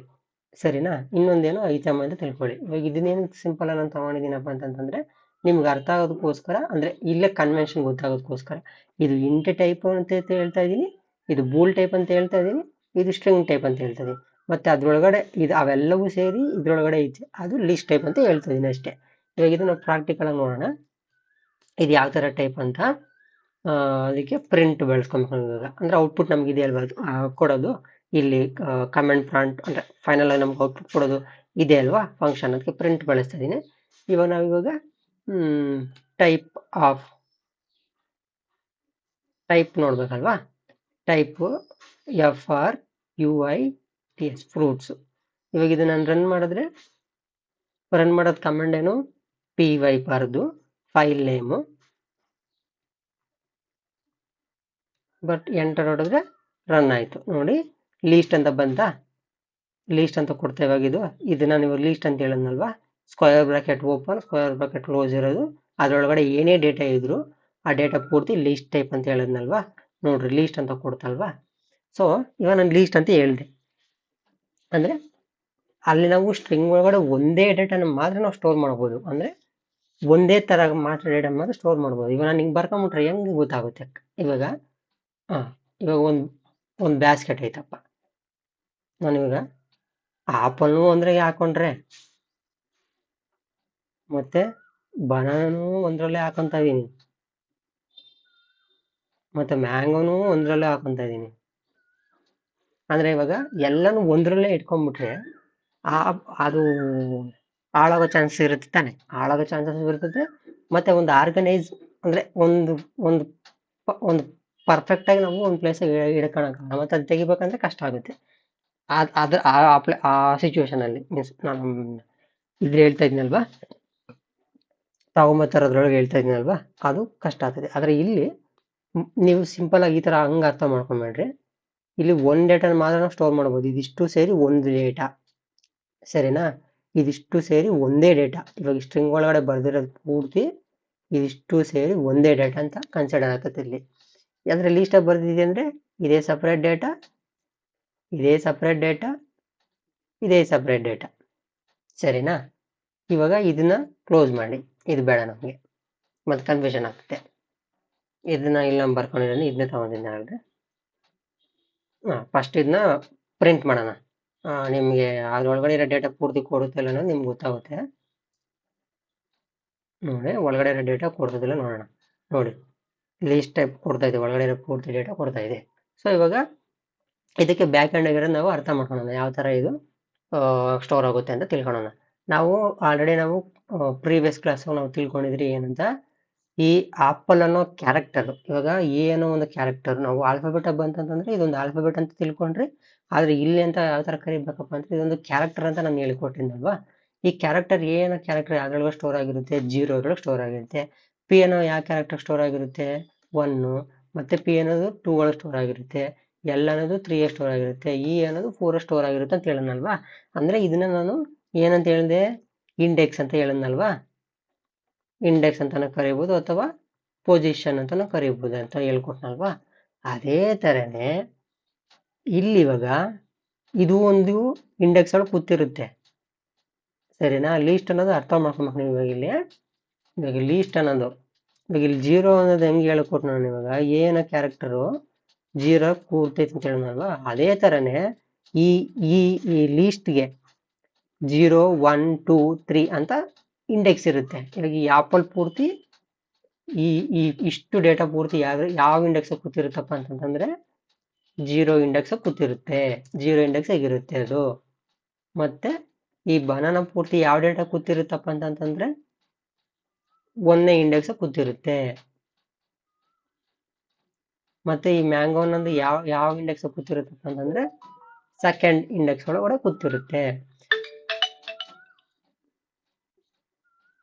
ಸರಿನಾ? ಇನ್ನೊಂದೇನೋ ಐಟಮ್ ಅಂತ ತಿಳ್ಕೊಳ್ಳಿ. ಇವಾಗ ಇದನ್ನೇನು ಸಿಂಪಲ್ ನಾನು ತಗೊಂಡಿದ್ದೀನಪ್ಪ ಅಂತಂದ್ರೆ ನಿಮ್ಗೆ ಅರ್ಥ ಆಗೋದಕ್ಕೋಸ್ಕರ, ಅಂದ್ರೆ ಇಲ್ಲೇ ಕನ್ವೆನ್ಷನ್ ಗೊತ್ತಾಗೋದಕ್ಕೋಸ್ಕರ. ಇದು ಇಂಟ್ ಟೈಪ್ ಅಂತ ಹೇಳ್ತಾ ಇದ್ದೀನಿ, ಇದು ಬೂಲ್ ಟೈಪ್ ಅಂತ ಹೇಳ್ತಾ ಇದ್ದೀನಿ, ಇದು ಸ್ಟ್ರಿಂಗ್ ಟೈಪ್ ಅಂತ ಹೇಳ್ತಾ ಇದ್ದೀನಿ. ಮತ್ತೆ ಅದ್ರೊಳಗಡೆ ಇದು ಅವೆಲ್ಲವೂ ಸೇರಿ ಇದ್ರೊಳಗಡೆ ಐತೆ, ಅದು ಲಿಸ್ಟ್ ಟೈಪ್ ಅಂತ ಹೇಳ್ತಾ ಇದೀನಿ ಅಷ್ಟೇ. ಇವಾಗ ಇದನ್ನ ಪ್ರಾಕ್ಟಿಕಲ್ ಆಗಿ ನೋಡೋಣ, ಇದು ಯಾವ ತರ ಟೈಪ್ ಅಂತ. ಅದಕ್ಕೆ ಪ್ರಿಂಟ್ ಬೆಳೆಸ್ಕೊಬೇಕು ಇವಾಗ, ಅಂದ್ರೆ ಔಟ್ಪುಟ್ ನಮ್ಗೆ ಇದೆ ಅಲ್ವಾ ಅದು ಕೊಡೋದು, ಇಲ್ಲಿ ಕಮೆಂಟ್ ಪ್ರಾಂಟ್ ಅಂದ್ರೆ ಫೈನಲ್ ಆಗಿ ನಮ್ಗೆ ಔಟ್ಪುಟ್ ಕೊಡೋದು ಇದೆ ಅಲ್ವಾ ಫಂಕ್ಷನ್, ಅದಕ್ಕೆ ಪ್ರಿಂಟ್ ಬಳಸ್ತಾ ಇದೀನಿ. ಇವಾಗ ನಾವಿವಾಗ ಟೈಪ್ ನೋಡ್ಬೇಕಲ್ವಾ, ಟೈಪ್ FRUITS ಫ್ರೂಟ್ಸ್. ಇವಾಗ ಇದು ನಾನು ರನ್ ಮಾಡಿದ್ರೆ, ರನ್ ಮಾಡೋದು ಕಮಾಂಡ್ ಏನು, PY ಬರೆದು ಫೈಲ್ ನೇಮು, ಬಟ್ ಎಂಟರ್ ಹೊಡೆದ್ರೆ ರನ್ ಆಯ್ತು ನೋಡಿ, ಲೀಸ್ಟ್ ಅಂತ ಬಂತ, ಲೀಸ್ಟ್ ಅಂತ ಕೊಡ್ತಾ. ಇವಾಗ ಇದನ್ನ ನೀವು ಲೀಸ್ಟ್ ಅಂತ ಹೇಳಿದ್ನಲ್ವಾ, square bracket open square bracket close ಇರೋದು, ಅದರೊಳಗಡೆ ಏನೇ ಡೇಟಾ ಇದ್ರು ಆ ಡೇಟಾ ಪೂರ್ತಿ ಲೀಸ್ಟ್ ಟೈಪ್ ಅಂತ ಹೇಳಿದ್ನಲ್ವಾ, ನೋಡ್ರಿ ಲೀಸ್ಟ್ ಅಂತ ಕೊಡ್ತಲ್ವಾ. ಸೊ ಇವಾಗ ನಾನು ಲೀಸ್ಟ್ ಅಂತ ಹೇಳಿದೆ ಅಂದ್ರೆ ಅಲ್ಲಿ ನಾವು ಸ್ಟ್ರಿಂಗ್ ಒಳಗಡೆ ಒಂದೇ ಡೇಟಾನ ಮಾತ್ರ ನಾವು ಸ್ಟೋರ್ ಮಾಡ್ಬೋದು, ಅಂದ್ರೆ ಒಂದೇ ತರ ಮಾತ್ರ ಡೇಟಾ ಮಾತ್ರ ಸ್ಟೋರ್ ಮಾಡ್ಬೋದು. ಇವಾಗ ನಾನು ಹಿಂಗೆ ಬರ್ಕೊಂಬಿಟ್ರೆ ಹೆಂಗೆ ಗೊತ್ತಾಗುತ್ತೆ. ಇವಾಗ ಇವಾಗ ಒಂದು ಬ್ಯಾಸ್ಕೆಟ್ ಐತಪ್ಪ, ನಾನು ಇವಾಗ ಆಪಲ್ನು ಅಂದ್ರೆ ಹಾಕೊಂಡ್ರೆ, ಮತ್ತೆ ಬನಾನೂ ಒಂದ್ರಲ್ಲೇ ಹಾಕೊಂತ ಇದೀನಿ, ಮತ್ತೆ ಮ್ಯಾಂಗೋನು ಒಂದ್ರಲ್ಲೇ ಹಾಕೊಂತ ಇದೀನಿ. ಅಂದ್ರೆ ಇವಾಗ ಎಲ್ಲಾನು ಒಂದ್ರಲ್ಲೇ ಇಟ್ಕೊಂಡ್ಬಿಟ್ರೆ ಅದು ಹಾಳಾಗೋ ಚಾನ್ಸಸ್ ಇರುತ್ತೆ ತಾನೆ, ಹಾಳಾಗೋ ಚಾನ್ಸಸ್ ಇರ್ತದೆ. ಮತ್ತೆ ಒಂದು ಆರ್ಗನೈಸ್ ಅಂದ್ರೆ ಒಂದು ಪರ್ಫೆಕ್ಟ್ ಆಗಿ ನಾವು ಒಂದು ಪ್ಲೇಸ್ ಇಡ್ಕೊಳಕ್ಕಾಗಲ್ಲ, ಮತ್ತೆ ಅದು ತೆಗಿಬೇಕಂದ್ರೆ ಕಷ್ಟ ಆಗುತ್ತೆ. ಅದ್ರ ಆ ಸಿಚುವೇಶನ್ ಅಲ್ಲಿ ಮೀನ್ಸ್ ನಾನು ಇದ್ರೆ ಹೇಳ್ತಾ ಇದ್ನಲ್ವಾ, ತಗೊಂಬತ್ತರದ್ರೊಳಗೆ ಹೇಳ್ತಾ ಇದ್ನಲ್ವಾ, ಅದು ಕಷ್ಟ ಆಗ್ತದೆ. ಆದ್ರೆ ಇಲ್ಲಿ ನೀವು ಸಿಂಪಲ್ ಆಗಿ ಈ ತರ ಹಂಗ ಅರ್ಥ ಮಾಡ್ಕೊಂಬೇಡ್ರಿ, ಇಲ್ಲಿ ಒಂದ್ ಡೇಟಾನ ಮಾತ್ರ ನಾವು ಸ್ಟೋರ್ ಮಾಡ್ಬೋದು. ಇದಿಷ್ಟು ಸೇರಿ ಒಂದು ಡೇಟಾ, ಸರಿನಾ, ಇದಿಷ್ಟು ಸೇರಿ ಒಂದೇ ಡೇಟಾ. ಇವಾಗ ಸ್ಟ್ರಿಂಗ್ ಒಳಗಡೆ ಬರ್ದಿರೋದು ಪೂರ್ತಿ ಇದಿಷ್ಟು ಸೇರಿ ಒಂದೇ ಡೇಟಾ ಅಂತ ಕನ್ಸಿಡರ್ ಆಗ್ತದೆ ಇಲ್ಲಿ. ಅಂದ್ರೆ ಲೀಸ್ಟ್ ಆಗಿ ಬರ್ದಿದೆ ಅಂದ್ರೆ ಇದೇ ಸಪ್ರೇಟ್ ಡೇಟಾ, ಇದೇ ಸಪ್ರೇಟ್ ಡೇಟಾ, ಇದೇ ಸಪ್ರೇಟ್ ಡೇಟಾ, ಸರಿನಾ. ಇವಾಗ ಇದನ್ನ ಕ್ಲೋಸ್ ಮಾಡಿ, ಇದು ಬೇಡ ನಮಗೆ, ಮತ್ತೆ ಕನ್ಫ್ಯೂಷನ್ ಆಗ್ತದೆ. ಇದನ್ನ ಇಲ್ಲ ಬರ್ಕೊಂಡಿರೋದು, ಇದನ್ನೇ ತಗೊಂಡಿದ್ದೆ ಹೇಳಿದ್ರೆ ಫಸ್ಟ್ ಇದನ್ನ ಪ್ರಿಂಟ್ ಮಾಡೋಣ. ನಿಮಗೆ ಅದ್ರೊಳಗಡೆ ಇರೋ ಡೇಟಾ ಪೂರ್ತಿ ಕೊಡುತ್ತೆ ಇಲ್ಲ ಅನ್ನೋದು ನಿಮ್ಗೆ ಗೊತ್ತಾಗುತ್ತೆ ನೋಡಿ. ಒಳಗಡೆ ಇರೋ ಡೇಟಾ ಕೊಡ್ತದಿಲ್ಲ ನೋಡೋಣ. ನೋಡಿ ಲೀಸ್ಟ್ ಟೈಪ್ ಕೊಡ್ತಾ ಇದೆ, ಒಳಗಡೆ ಇರೋ ಪೂರ್ತಿ ಡೇಟಾ ಕೊಡ್ತಾ ಇದೆ. ಸೊ ಇವಾಗ ಇದಕ್ಕೆ ಬ್ಯಾಕ್ ಎಂಡ್ ಆಗಿರೋ ನಾವು ಅರ್ಥ ಮಾಡ್ಕೊಳ್ಳೋಣ, ಯಾವ ತರ ಇದು ಸ್ಟೋರ್ ಆಗುತ್ತೆ ಅಂತ ತಿಳ್ಕೊಳ್ಳೋಣ. ನಾವು ಆಲ್ರೆಡಿ ನಾವು ಪ್ರೀವಿಯಸ್ ಕ್ಲಾಸ್ ನಾವು ತಿಳ್ಕೊಂಡಿದ್ರಿ ಏನಂತ, ಈ ಆಪಲ್ ಅನ್ನೋ ಕ್ಯಾರೆಕ್ಟರ್, ಇವಾಗ ಎ ಅನ್ನೋ ಒಂದು ಕ್ಯಾರೆಕ್ಟರ್ ನಾವು ಆಲ್ಫಾಬೆಟ್ ಬಂತಂತಂದ್ರೆ ಇದೊಂದು ಆಲ್ಫಾಬೆಟ್ ಅಂತ ತಿಳ್ಕೊಂಡ್ರಿ. ಆದ್ರೆ ಇಲ್ಲಿ ಅಂತ ಯಾವ ತರ ಕರಿಬೇಕಪ್ಪ ಅಂತ ಇದೊಂದು ಕ್ಯಾರೆಕ್ಟರ್ ಅಂತ ನಾನು ಹೇಳ್ಕೊಟ್ಟಿದ್ದಲ್ವಾ. ಈ ಕ್ಯಾರೆಕ್ಟರ್ ಎ ಅನ್ನೋ ಕ್ಯಾರೆಕ್ಟರ್ ಯಾವ್ದ್ರೊಳಗೆ ಸ್ಟೋರ್ ಆಗಿರುತ್ತೆ, 0 ಸ್ಟೋರ್ ಆಗಿರುತ್ತೆ. ಪಿ ಅನ್ನೋ ಯಾವ ಕ್ಯಾರೆಕ್ಟರ್ ಸ್ಟೋರ್ ಆಗಿರುತ್ತೆ, 1, ಮತ್ತೆ ಪಿ ಅನ್ನೋದು 2 ಒಳಗೆ ಸ್ಟೋರ್ ಆಗಿರುತ್ತೆ, ಎಲ್ ಅನ್ನೋದು 3 ಸ್ಟೋರ್ ಆಗಿರುತ್ತೆ, ಇ ಅನ್ನೋದು 4 ಸ್ಟೋರ್ ಆಗಿರುತ್ತೆ ಅಂತ ಹೇಳನಲ್ವಾ. ಅಂದ್ರೆ ಇದನ್ನ ನಾನು ಏನಂತ ಹೇಳಿದೆ, ಇಂಡೆಕ್ಸ್ ಅಂತ ಹೇಳದ್ನಲ್ವಾ. ಇಂಡೆಕ್ಸ್ ಅಂತಾನು ಕರಿಬಹುದು ಅಥವಾ ಪೊಸಿಷನ್ ಅಂತಾನು ಕರಿಬಹುದು ಅಂತ ಹೇಳ್ಕೊಟ್ನಲ್ವಾ. ಅದೇ ತರನೇ ಇಲ್ಲಿ ಇವಾಗ ಇದು ಒಂದು ಇಂಡೆಕ್ಸ್ ಒಳಗೆ ಕೂತಿರುತ್ತೆ, ಸರಿನಾ. ಲೀಸ್ಟ್ ಅನ್ನೋದು ಅರ್ಥ ಮಾಡ್ಕೊಬೇಕು ನೀವು ಇವಾಗ ಇಲ್ಲಿ. ಇವಾಗ ಲೀಸ್ಟ್ ಅನ್ನೋದು ಇವಾಗ ಇಲ್ಲಿ 0 ಅನ್ನೋದು ಹೆಂಗೆ ಹೇಳ್ಕೊಟ್ಟು ನಾನು ಇವಾಗ ಏನೋ ಕ್ಯಾರೆಕ್ಟರು 0 ಕೂರ್ತೈತೆ ಅಂತ ಹೇಳಿದ್ನಲ್ವಾ. ಅದೇ ತರನೇ ಈ ಈ ಈ ಲೀಸ್ಟ್ಗೆ 0, 1, 2, 3 ಅಂತ ಇಂಡೆಕ್ಸ್ ಇರುತ್ತೆ. ಇವಾಗ ಈ ಆಪಲ್ ಪೂರ್ತಿ ಈ ಇಷ್ಟು ಡೇಟಾ ಪೂರ್ತಿ ಯಾವ ಇಂಡೆಕ್ಸ್ ಕೂತಿರುತ್ತಪ್ಪ ಅಂತಂದ್ರೆ 0 ಇಂಡೆಕ್ಸ್ ಕೂತಿರುತ್ತೆ, 0 ಇಂಡೆಕ್ಸ್ ಆಗಿರುತ್ತೆ ಅದು. ಮತ್ತೆ ಈ ಬನಾನಾ ಪೂರ್ತಿ ಯಾವ ಡೇಟಾ ಕೂತಿರುತ್ತಪ್ಪ ಅಂತಂದ್ರೆ 1ನೇ ಇಂಡೆಕ್ಸ್ ಕೂತಿರುತ್ತೆ. ಮತ್ತೆ ಈ ಮ್ಯಾಂಗೋ ಅನ್ನೋದು ಯಾವ ಇಂಡೆಕ್ಸ್ ಕೂತಿರುತ್ತಪ್ಪ ಅಂತಂದ್ರೆ 2nd ಇಂಡೆಕ್ಸ್ ಒಳಗಡೆ ಕೂತಿರುತ್ತೆ.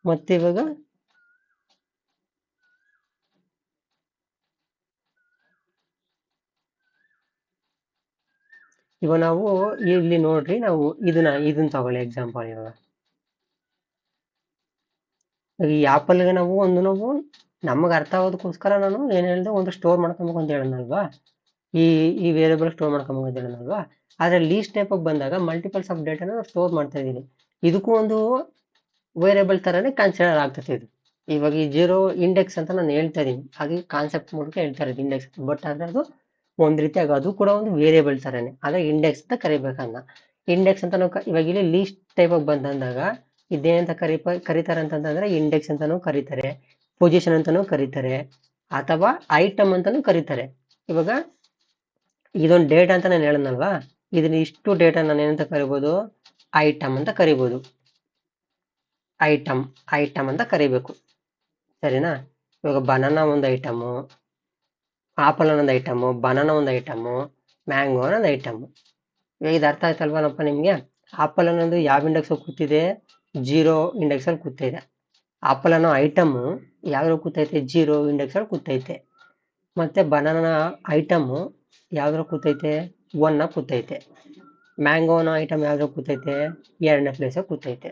ಮತ್ತೆ ಇವಾಗ ನಾವು ಇಲ್ಲಿ ನೋಡ್ರಿ, ನಾವು ಇದನ್ನ ತಗೊಳ್ಳಿ ಎಕ್ಸಾಂಪಲ್. ಇವಾಗ ಈ ಆಪಲ್ಗೆ ನಾವು ನಮಗೆ ಅರ್ಥ ಆಗೋದಕ್ಕೋಸ್ಕರ ನಾನು ಏನ್ ಹೇಳಿದೆ, ಒಂದು ಸ್ಟೋರ್ ಮಾಡ್ಕೊಬೇಕು ಅಂತ ಹೇಳನಲ್ವಾ, ಈ ವೇರಿಯಬಲ್ ಸ್ಟೋರ್ ಮಾಡ್ಕೊಬೇಕು ಅಂತ ಹೇಳನಲ್ವಾ. ಆದ್ರೆ ಲೀಸ್ಟ್ ಟೈಪ್ ಬಂದಾಗ ಮಲ್ಟಿಪಲ್ಸ್ ಆಫ್ ಡೇಟಾನ ಸ್ಟೋರ್ ಮಾಡ್ತಾ ಇದೀನಿ. ಇದಕ್ಕೂ ಒಂದು ವೇರಿಯಬಲ್ ತರನೇ ಕನ್ಸಿಡರ್ ಆಗ್ತದೆ ಇದು. ಇವಾಗ ಈ 0 ಇಂಡೆಕ್ಸ್ ಅಂತ ನಾನು ಹೇಳ್ತಾ ಇದೀನಿ, ಹಾಗೆ ಕಾನ್ಸೆಪ್ಟ್ ಮೂಲಕ ಹೇಳ್ತಾ ಇರೋದು ಇಂಡೆಕ್ಸ್. ಬಟ್ ಆದ್ರೆ ಅದು ಒಂದ್ ರೀತಿಯಾಗಿ ಅದು ಕೂಡ ಒಂದು ವೇರಿಯಬಲ್ ತರನೇ, ಆದ್ರೆ ಇಂಡೆಕ್ಸ್ ಅಂತ ಕರಿಬೇಕನ್ನ. ಇಂಡೆಕ್ಸ್ ಅಂತ ನಾವು ಇವಾಗ ಇಲ್ಲಿ ಲೀಸ್ಟ್ ಟೈಪ್ ಆಗಿ ಬಂದಂದಾಗ ಇದೇನಂತ ಕರೀತಾರೆ ಅಂತಂದ್ರೆ ಇಂಡೆಕ್ಸ್ ಅಂತಾನು ಕರೀತಾರೆ, ಪೊಸಿಷನ್ ಅಂತಾನು ಕರೀತಾರೆ, ಅಥವಾ ಐಟಮ್ ಅಂತಾನು ಕರೀತಾರೆ. ಇವಾಗ ಇದೊಂದು ಡೇಟಾ ಅಂತ ನಾನು ಹೇಳದ್ನಲ್ವಾ, ಇದನ್ನ ಇಷ್ಟು ಡೇಟಾ ನಾನು ಏನಂತ ಕರಿಬೋದು, ಐಟಮ್ ಅಂತ ಕರಿಬೋದು. ಐಟಮ್ ಅಂತ ಕರಿಬೇಕು, ಸರಿನಾ? ಇವಾಗ ಬನಾನಾ ಒಂದು ಐಟಮು, ಆಪಲ್ ಅನ್ನೊಂದು ಐಟಮು, ಬನಾನಾ ಒಂದು ಐಟಮು, ಮ್ಯಾಂಗೋ ಅನ್ನೊಂದು ಐಟಮು. ಇವಾಗ ಇದು ಅರ್ಥ ಆಯ್ತಲ್ವನಪ್ಪ ನಿಮ್ಗೆ? ಆಪಲ್ ಅನ್ನೋದು ಯಾವ ಇಂಡೆಕ್ಸ್ ಕೂತಿದೆ, 0 ಇಂಡೆಕ್ಸ್ ಅಲ್ಲಿ ಕೂತಿದೆ. ಆಪಲ್ ಅನ್ನೋ ಐಟಮ್ ಯಾವ್ದ್ರಲ್ಲಿ ಕೂತೈತೆ, 0 ಇಂಡೆಕ್ಸ್ ಅಲ್ಲಿ ಕೂತೈತೆ. ಮತ್ತೆ ಬನಾನಾ ಐಟಮ್ ಯಾವ್ದ್ರಲ್ಲಿ ಕೂತೈತೆ, 1 ಕೂತೈತೆ. ಮ್ಯಾಂಗೋ ಅನ್ನೋ ಐಟಮ್ ಯಾವ್ದ್ರಲ್ಲಿ ಕೂತೈತೆ, 2ನೇ ಪ್ಲೇಸ್ ಕೂತೈತೆ.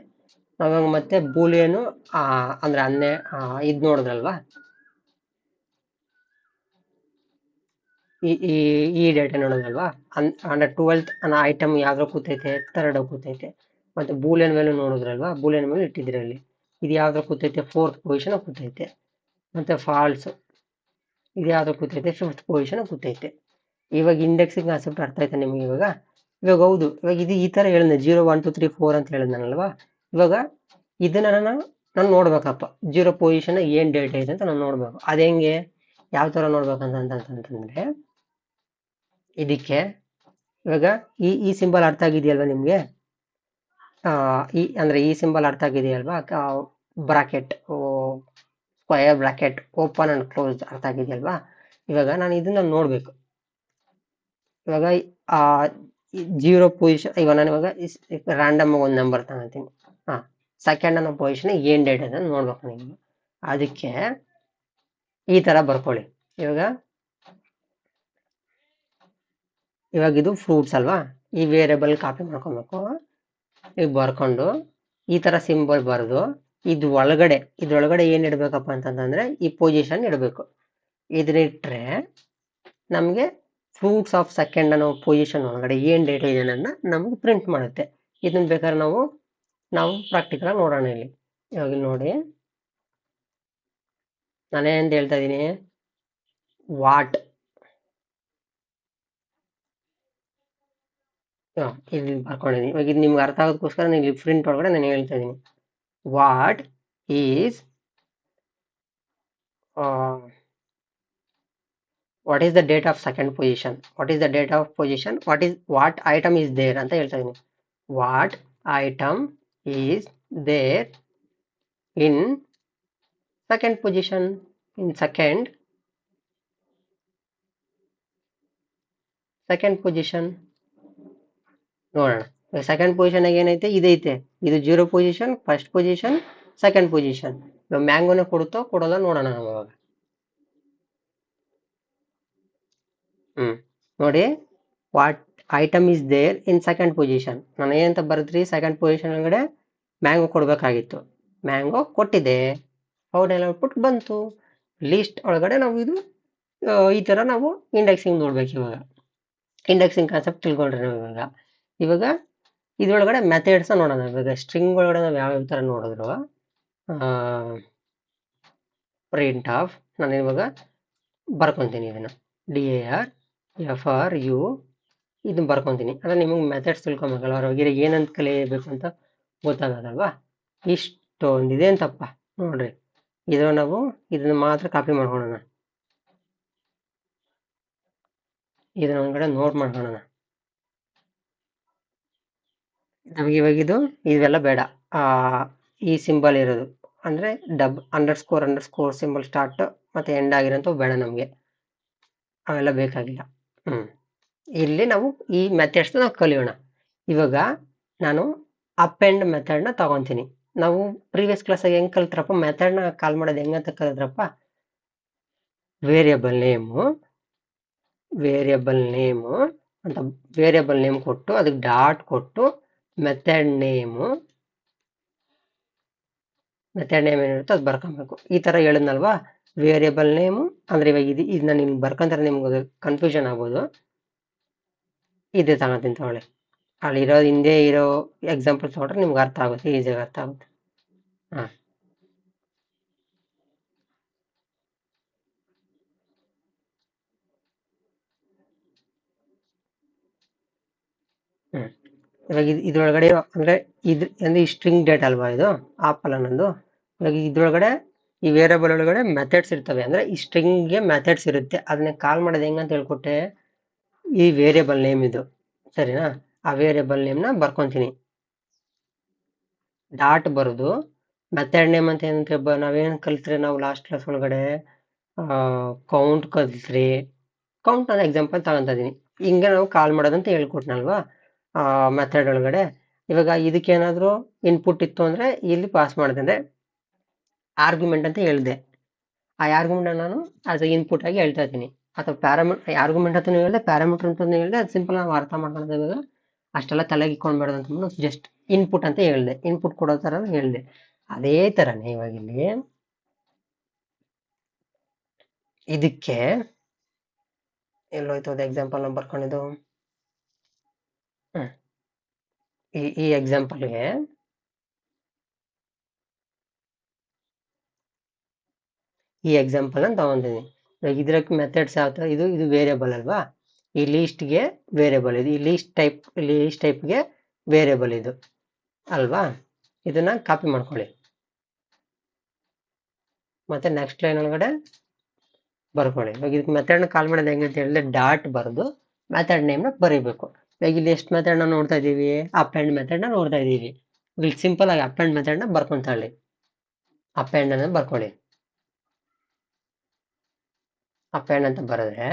ನಾವಾಗ ಮತ್ತೆ ಬೂಲಿಯನು ಅಂದ್ರೆ ಇದ್ ನೋಡಿದ್ರಲ್ವಾ, ಈ ಡೇಟಾ ನೋಡೋದಲ್ವಾ, ಅಂದ್ರೆ 12th ಅನ್ನೋ ಐಟಮ್ ಯಾವ್ದ್ರಲ್ಲಿ ಕೂತೈತೆ, 3rd ಕೂತೈತೆ. ಮತ್ತೆ ಬೂಲಿಯನ್ ವ್ಯಾಲ್ಯೂ ನೋಡಿದ್ರಲ್ವಾ, ಬೂಲಿಯನ್ ವ್ಯಾಲ್ಯೂ ಇಟ್ಟಿದ್ರಲ್ಲಿ ಇದು ಯಾವ್ದ್ರಲ್ಲಿ ಕೂತೈತೆ, 4th ಪೊಸಿಷನ್ ಕೂತೈತೆ. ಮತ್ತೆ ಫಾಲ್ಸ್ ಇದು ಯಾವ್ದು ಕೂತೈತೆ, 5th ಪೊಸಿಷನ್ ಕೂತೈತೆ. ಇವಾಗ ಇಂಡೆಕ್ಸಿಂಗ್ ಕಾನ್ಸೆಪ್ಟ್ ಅರ್ಥ ಆಯ್ತಾ ನಿಮ್ಗೆ? ಇವಾಗ ಹೌದು, ಇವಾಗ ಇದು ಈ ತರ ಹೇಳಿದ್ನೆ 0 1 2 3 4 ಅಂತ ಹೇಳಿದ್ನಲ್ವಾ. ಇವಾಗ ಇದನ್ನ ನಾನು ನೋಡ್ಬೇಕಪ್ಪ, 0 ಪೊಸಿಷನ್ ಏನ್ ಡೇಟಾ ಇದೆ ಅಂತ ನಾನು ನೋಡ್ಬೇಕು. ಅದ್ ಹೆಂಗೆ, ಯಾವ ತರ ನೋಡ್ಬೇಕಂತಂದ್ರೆ, ಇದಕ್ಕೆ ಇವಾಗ ಈ ಸಿಂಬಲ್ ಅರ್ಥ ಆಗಿದೆಯಲ್ವಾ ನಿಮ್ಗೆ? ಅಂದ್ರೆ ಈ ಸಿಂಬಲ್ ಅರ್ಥ ಆಗಿದೆಯಲ್ವಾ? Bracket, square bracket, open and close ಅರ್ಥ ಆಗಿದೆಯಲ್ವಾ? ಇವಾಗ ನಾನು ಇದನ್ನ ನೋಡ್ಬೇಕು. ಇವಾಗ 0 ಪೊಸಿಷನ್, ಇವಾಗ ನಾನು ಇವಾಗ ರ್ಯಾಂಡಮ್ ಒಂದು ನಂಬರ್ ತಗೊಳ್ತೀನಿ. ಸೆಕೆಂಡ್ ಅನ್ನೋ ಪೊಸಿಷನ್ ಏನ್ ಡೇಟ್ ಅಂತ ನೋಡ್ಬೇಕು ನೀವು. ಅದಕ್ಕೆ ಈ ತರ ಬರ್ಕೊಳ್ಳಿ. ಇವಾಗ ಇದು ಫ್ರೂಟ್ಸ್ ಅಲ್ವಾ, ಈ ವೇರಿಯಬಲ್ ಕಾಪಿ ಮಾಡ್ಕೊಬೇಕು. ಈಗ ಬರ್ಕೊಂಡು ಈ ತರ ಸಿಂಬಲ್ ಬರೆದು ಇದ್ರೊಳಗಡೆ ಏನ್ ಇಡ್ಬೇಕಪ್ಪ ಅಂತಂದ್ರೆ ಈ ಪೊಸಿಷನ್ ಇಡಬೇಕು. ಇದನ್ನಿಟ್ರೆ ನಮ್ಗೆ ಫ್ರೂಟ್ಸ್ ಆಫ್ ಸೆಕೆಂಡ್ ಅನ್ನೋ ಪೊಸಿಷನ್ ಒಳಗಡೆ ಏನ್ ಡೇಟಾ ಇದೆ ಅನ್ನೋದನ್ನ ನಮ್ಗೆ ಪ್ರಿಂಟ್ ಮಾಡುತ್ತೆ. ಇದನ್ನ ಬೇಕಾದ್ರೆ ನಾವು ಪ್ರಾಕ್ಟಿಕಲ್ ಆಗಿ ನೋಡೋಣ. ಇಲ್ಲಿ ಇವಾಗ ನೋಡಿ, ನಾನೇನ್ ಹೇಳ್ತಾ ಇದೀನಿ, ವಾಟ್ ಇಲ್ಲಿ ಬರ್ಕೊಂಡಿದೀನಿ. ಇವಾಗ ಇದು ನಿಮ್ಗೆ ಅರ್ಥ ಆಗೋದಕ್ಕೋಸ್ಕರ ನಾನು ಇಲ್ಲಿ ಪ್ರಿಂಟ್ ಒಳಗಡೆ ನಾನು ಹೇಳ್ತಾ ಇದೀನಿ, what is what is the date of second position, what is the date of position, what item is there ಅಂತ ಹೇಳ್ತಾ ಇದೀನಿ. what item is there in second position, in second position. ನೋಡೋಣ, ಸೆಕೆಂಡ್ ಪೊಸಿಷನ್ ಏನೈತೆ, ಇದೈತೆ. ಇದು 0 position, first position, second position. ಮ್ಯಾಂಗೋನ ಕೊಡುತ್ತೋ ಕೊಡೋಲ್ಲ ನೋಡೋಣ ನಾವು ಇವಾಗ. ನೋಡಿ, what item is there in second position. ನಾನು ಏನಂತ ಬರೆದ್ರಿ, ಸೆಕೆಂಡ್ ಪೊಸಿಷನ್ ಒಳಗಡೆ ಮ್ಯಾಂಗೋ ಕೊಡ್ಬೇಕಾಗಿತ್ತು, ಮ್ಯಾಂಗೋ ಕೊಟ್ಟಿದೆ, ಔಟ್ಲೈನ್ ಔಟ್ಪುಟ್ ಬಂತು. ಲಿಸ್ಟ್ ಒಳಗಡೆ ನಾವು ಇದು ಈ ತರ ನಾವು ಇಂಡೆಕ್ಸಿಂಗ್ ನೋಡ್ಬೇಕು. ಇವಾಗ ಇಂಡೆಕ್ಸಿಂಗ್ ಕಾನ್ಸೆಪ್ಟ್ ತಿಳ್ಕೊಂಡ್ರೆ ನಾವು ಇವಾಗ ಇದ್ರೊಳಗಡೆ ಮೆಥಡ್ಸ್ ನೋಡೋಣ. ಇವಾಗ ಸ್ಟ್ರಿಂಗ್ ಒಳಗಡೆ ನಾವು ಯಾವ್ಯಾವ ತರ ನೋಡಿದ್ರು, ಪ್ರಿಂಟ್ ಆಫ್, ನಾನು ಇವಾಗ ಬರ್ಕೊಂತೀನಿ ಇದನ್ನ DAR FRU ಇದನ್ನ ಬರ್ಕೊಂತೀನಿ. ಅಂದ್ರೆ ನಿಮಗೆ ಮೆಥಡ್ಸ್ ತಿಳ್ಕೊಬೇಕಲ್ಲ, ಅವ್ರಿಗೆ ಏನಂತ ಕಲಿಯಬೇಕು ಅಂತ ಗೊತ್ತಾಗದಲ್ವಾ. ಇಷ್ಟೊಂದಿದೆ ಅಂತಪ್ಪ ನೋಡ್ರಿ. ನಾವು ಇದನ್ನ ಮಾತ್ರ ಕಾಪಿ ಮಾಡ್ಕೊಳ್ಳೋಣ, ಇದನ್ನ ಒಂದ್ಗಡೆ ನೋಟ್ ಮಾಡ್ಕೊಳ್ಳೋಣ. ನಮಗೆ ಇವಾಗ ಇವೆಲ್ಲ ಬೇಡ. ಈ ಸಿಂಬಲ್ ಇರೋದು ಅಂದ್ರೆ ಅಂಡರ್ಸ್ಕೋರ್ ಸಿಂಬಲ್ ಸ್ಟಾರ್ಟ್ ಮತ್ತೆ ಎಂಡ್ ಆಗಿರೋಂಥ ಬೇಡ ನಮಗೆ, ಅವೆಲ್ಲ ಬೇಕಾಗಿಲ್ಲ. ಇಲ್ಲಿ ನಾವು ಈ ಮೆಥಡ್ಸ್ ನಾವು ಕಲಿಯೋಣ. ಇವಾಗ ನಾನು ಅಪ್ ಎಂಡ್ ಮೆಥಡ್ ನ ತಗೊಂತೀನಿ. ನಾವು ಪ್ರೀವಿಯಸ್ ಕ್ಲಾಸ್ ಆಗಿ ಹೆಂಗ್ ಕಲ್ತ್ರಪ್ಪ, ಮೆಥಡ್ ನ ಕಾಲ್ ಮಾಡೋದು ಹೆಂಗಂತ ಕಲಿದ್ರಪ್ಪ, ವೇರಿಯಬಲ್ ನೇಮು ಅಂತ ವೇರಿಯಬಲ್ ನೇಮ್ ಕೊಟ್ಟು ಅದಕ್ಕೆ ಡಾಟ್ ಕೊಟ್ಟು ಮೆಥಡ್ ನೇಮ್ ಏನಿರುತ್ತೋ ಅದು ಬರ್ಕೊಬೇಕು. ಈ ತರ ಹೇಳಿದ್ನಲ್ವಾ, ವೇರಿಯಬಲ್ ನೇಮು ಅಂದ್ರೆ ಇವಾಗ ಇದನ್ನ ನಿಮ್ಗೆ ಬರ್ಕೊಂತಾರೆ, ನಿಮ್ಗೆ ಕನ್ಫ್ಯೂಷನ್ ಆಗ್ಬೋದು. ಇದೇ ತಗೊಂತೀನಿ ತಗೊಳ್ಳಿ, ಅಲ್ಲಿ ಹಿಂದೆ ಇರೋ ಎಕ್ಸಾಂಪಲ್ಸ್ ನೋಡ್ರೆ ನಿಮ್ಗೆ ಅರ್ಥ ಆಗುತ್ತೆ, ಈಸಿಯಾಗಿ ಅರ್ಥ ಆಗುತ್ತೆ. ಇವಾಗ ಇದ್ರೊಳಗಡೆ ಅಂದ್ರೆ ಅಂದ್ರೆ ಈ ಸ್ಟ್ರಿಂಗ್ ಡೇಟಾ ಅಲ್ವಾ ಇದು ಆಪಲ್ ಅನ್ನೋದು. ಇವಾಗ ಇದ್ರೊಳಗಡೆ ಈ ವೇರಿಯಬಲ್ ಒಳಗಡೆ ಮೆಥಡ್ಸ್ ಇರ್ತವೆ, ಅಂದ್ರೆ ಈ ಸ್ಟ್ರಿಂಗ್ಗೆ ಮೆಥಡ್ಸ್ ಇರುತ್ತೆ. ಅದನ್ನ ಕಾಲ್ ಮಾಡೋದು ಹೆಂಗಂತ ಹೇಳ್ಕೊಟ್ಟೆ, ಈ ವೇರಿಯಬಲ್ ನೇಮ್ ಇದು, ಸರಿನಾ? ಆ ವೇರಿಯಬಲ್ ನೇಮ್ನ ಬರ್ಕೊಂತೀನಿ, ಡಾಟ್ ಬರೋದು ಮೆಥಡ್ ನೇಮ್ ಅಂತ ಏನಂತ ನಾವೇನ್ ಕಲ್ತ್ರೆ ನಾವು ಲಾಸ್ಟ್ ಕ್ಲಾಸ್ ಒಳಗಡೆ ಕೌಂಟ್ ಕಲ್ತ್ರಿ. ಕೌಂಟ್ ಅನ್ನೋ ಎಕ್ಸಾಂಪಲ್ ತಗೊಂತ ಇದೀನಿ. ಹಿಂಗೆ ನಾವು ಕಾಲ್ ಮಾಡೋದಂತ ಹೇಳ್ಕೊಟ್ನಲ್ವಾ ಮೆಥಡ್ ಒಳಗಡೆ. ಇವಾಗ ಇದಕ್ಕೇನಾದ್ರೂ ಇನ್ಪುಟ್ ಇತ್ತು ಅಂದ್ರೆ ಇಲ್ಲಿ ಪಾಸ್ ಮಾಡಿದೆ, ಅಂದ್ರೆ ಆರ್ಗ್ಯುಮೆಂಟ್ ಅಂತ ಹೇಳಿದೆ. ಆ ಆರ್ಗ್ಯುಮೆಂಟ್ ನಾನು ಆಸ್ ಇನ್ಪುಟ್ ಆಗಿ ಹೇಳ್ತಾ ಇದ್ದೀನಿ, ಅಥವಾ ಆರ್ಗ್ಯುಮೆಂಟ್ ಅಂತಾನು ಹೇಳಿದೆ, ಪ್ಯಾರಾಮೀಟರ್ ಅಂತಾನು ಹೇಳಿದೆ. ಅದು ಸಿಂಪಲ್ ನಾವು ಅರ್ಥ ಮಾಡ್ಕೊಳ್ಳೋದು. ಇವಾಗ ಅಷ್ಟೆಲ್ಲ ತಲೆಗೆ ಇಟ್ಕೊಂಡ್ಬೇಡ ಅಂತ ಜಸ್ಟ್ ಇನ್ಪುಟ್ ಅಂತ ಹೇಳಿದೆ, ಇನ್ಪುಟ್ ಕೊಡೋ ತರ ಹೇಳಿದೆ. ಅದೇ ತರನೇ ಇವಾಗ ಇಲ್ಲಿ ಇದಕ್ಕೆ ಎಲ್ಲೋಯ್ತು ಅದು ಎಕ್ಸಾಂಪಲ್ ನಾವು ಬರ್ಕೊಂಡಿದ್ದು. ಈ ಎಕ್ಸಾಂಪಲ್ಗೆ ಈ ಎಕ್ಸಾಂಪಲ್ ಅಂತ ತಗೊಂತೀನಿ. ಇದ್ರಕ್ಕೆ ಮೆಥಡ್ಸ್ ಯಾವ ತರ, ಇದು ವೇರಿಯಬಲ್ ಅಲ್ವಾ, ಈ ಲೀಸ್ಟ್ಗೆ ವೇರಿಯಬಲ್ ಇದು, ಈ ಲೀಸ್ಟ್ ಟೈಪ್ಗೆ ವೇರಿಯಬಲ್ ಇದು ಅಲ್ವಾ. ಇದನ್ನ ಕಾಪಿ ಮಾಡ್ಕೊಳ್ಳಿ, ಮತ್ತೆ ನೆಕ್ಸ್ಟ್ ಲೈನ್ ಒಳಗಡೆ ಬರ್ಕೊಳ್ಳಿ. ಇವಾಗ ಇದಕ್ಕೆ ಮೆಥಡ್ನ ಕಾಲ್ ಮಾಡೋದು ಹೆಂಗೆ ಅಂತ ಹೇಳಿದ್ರೆ, ಡಾಟ್ ಬರೆದು ಮೆಥಡ್ ನೇಮ್ನ ಬರೀಬೇಕು. ಇವಾಗ ಇಲ್ಲಿ ಎಷ್ಟು ಮೆಥಡ್ನ ನೋಡ್ತಾ ಇದೀವಿ, ಅಪೆಂಡ್ ಮೆಥಡ್ನ ನೋಡ್ತಾ ಇದೀವಿ. ಇಲ್ಲಿ ಸಿಂಪಲ್ ಆಗಿ ಅಪೆಂಡ್ ಮೆಥಡ್ನ ಬರ್ಕೊಂತಾಳಿ, ಅಪೆಂಡ್ ಅನ್ನ ಬರ್ಕೊಳ್ಳಿ. ಅಪೆಂಡ್ ಅಂತ ಬರೆದ್ರೆ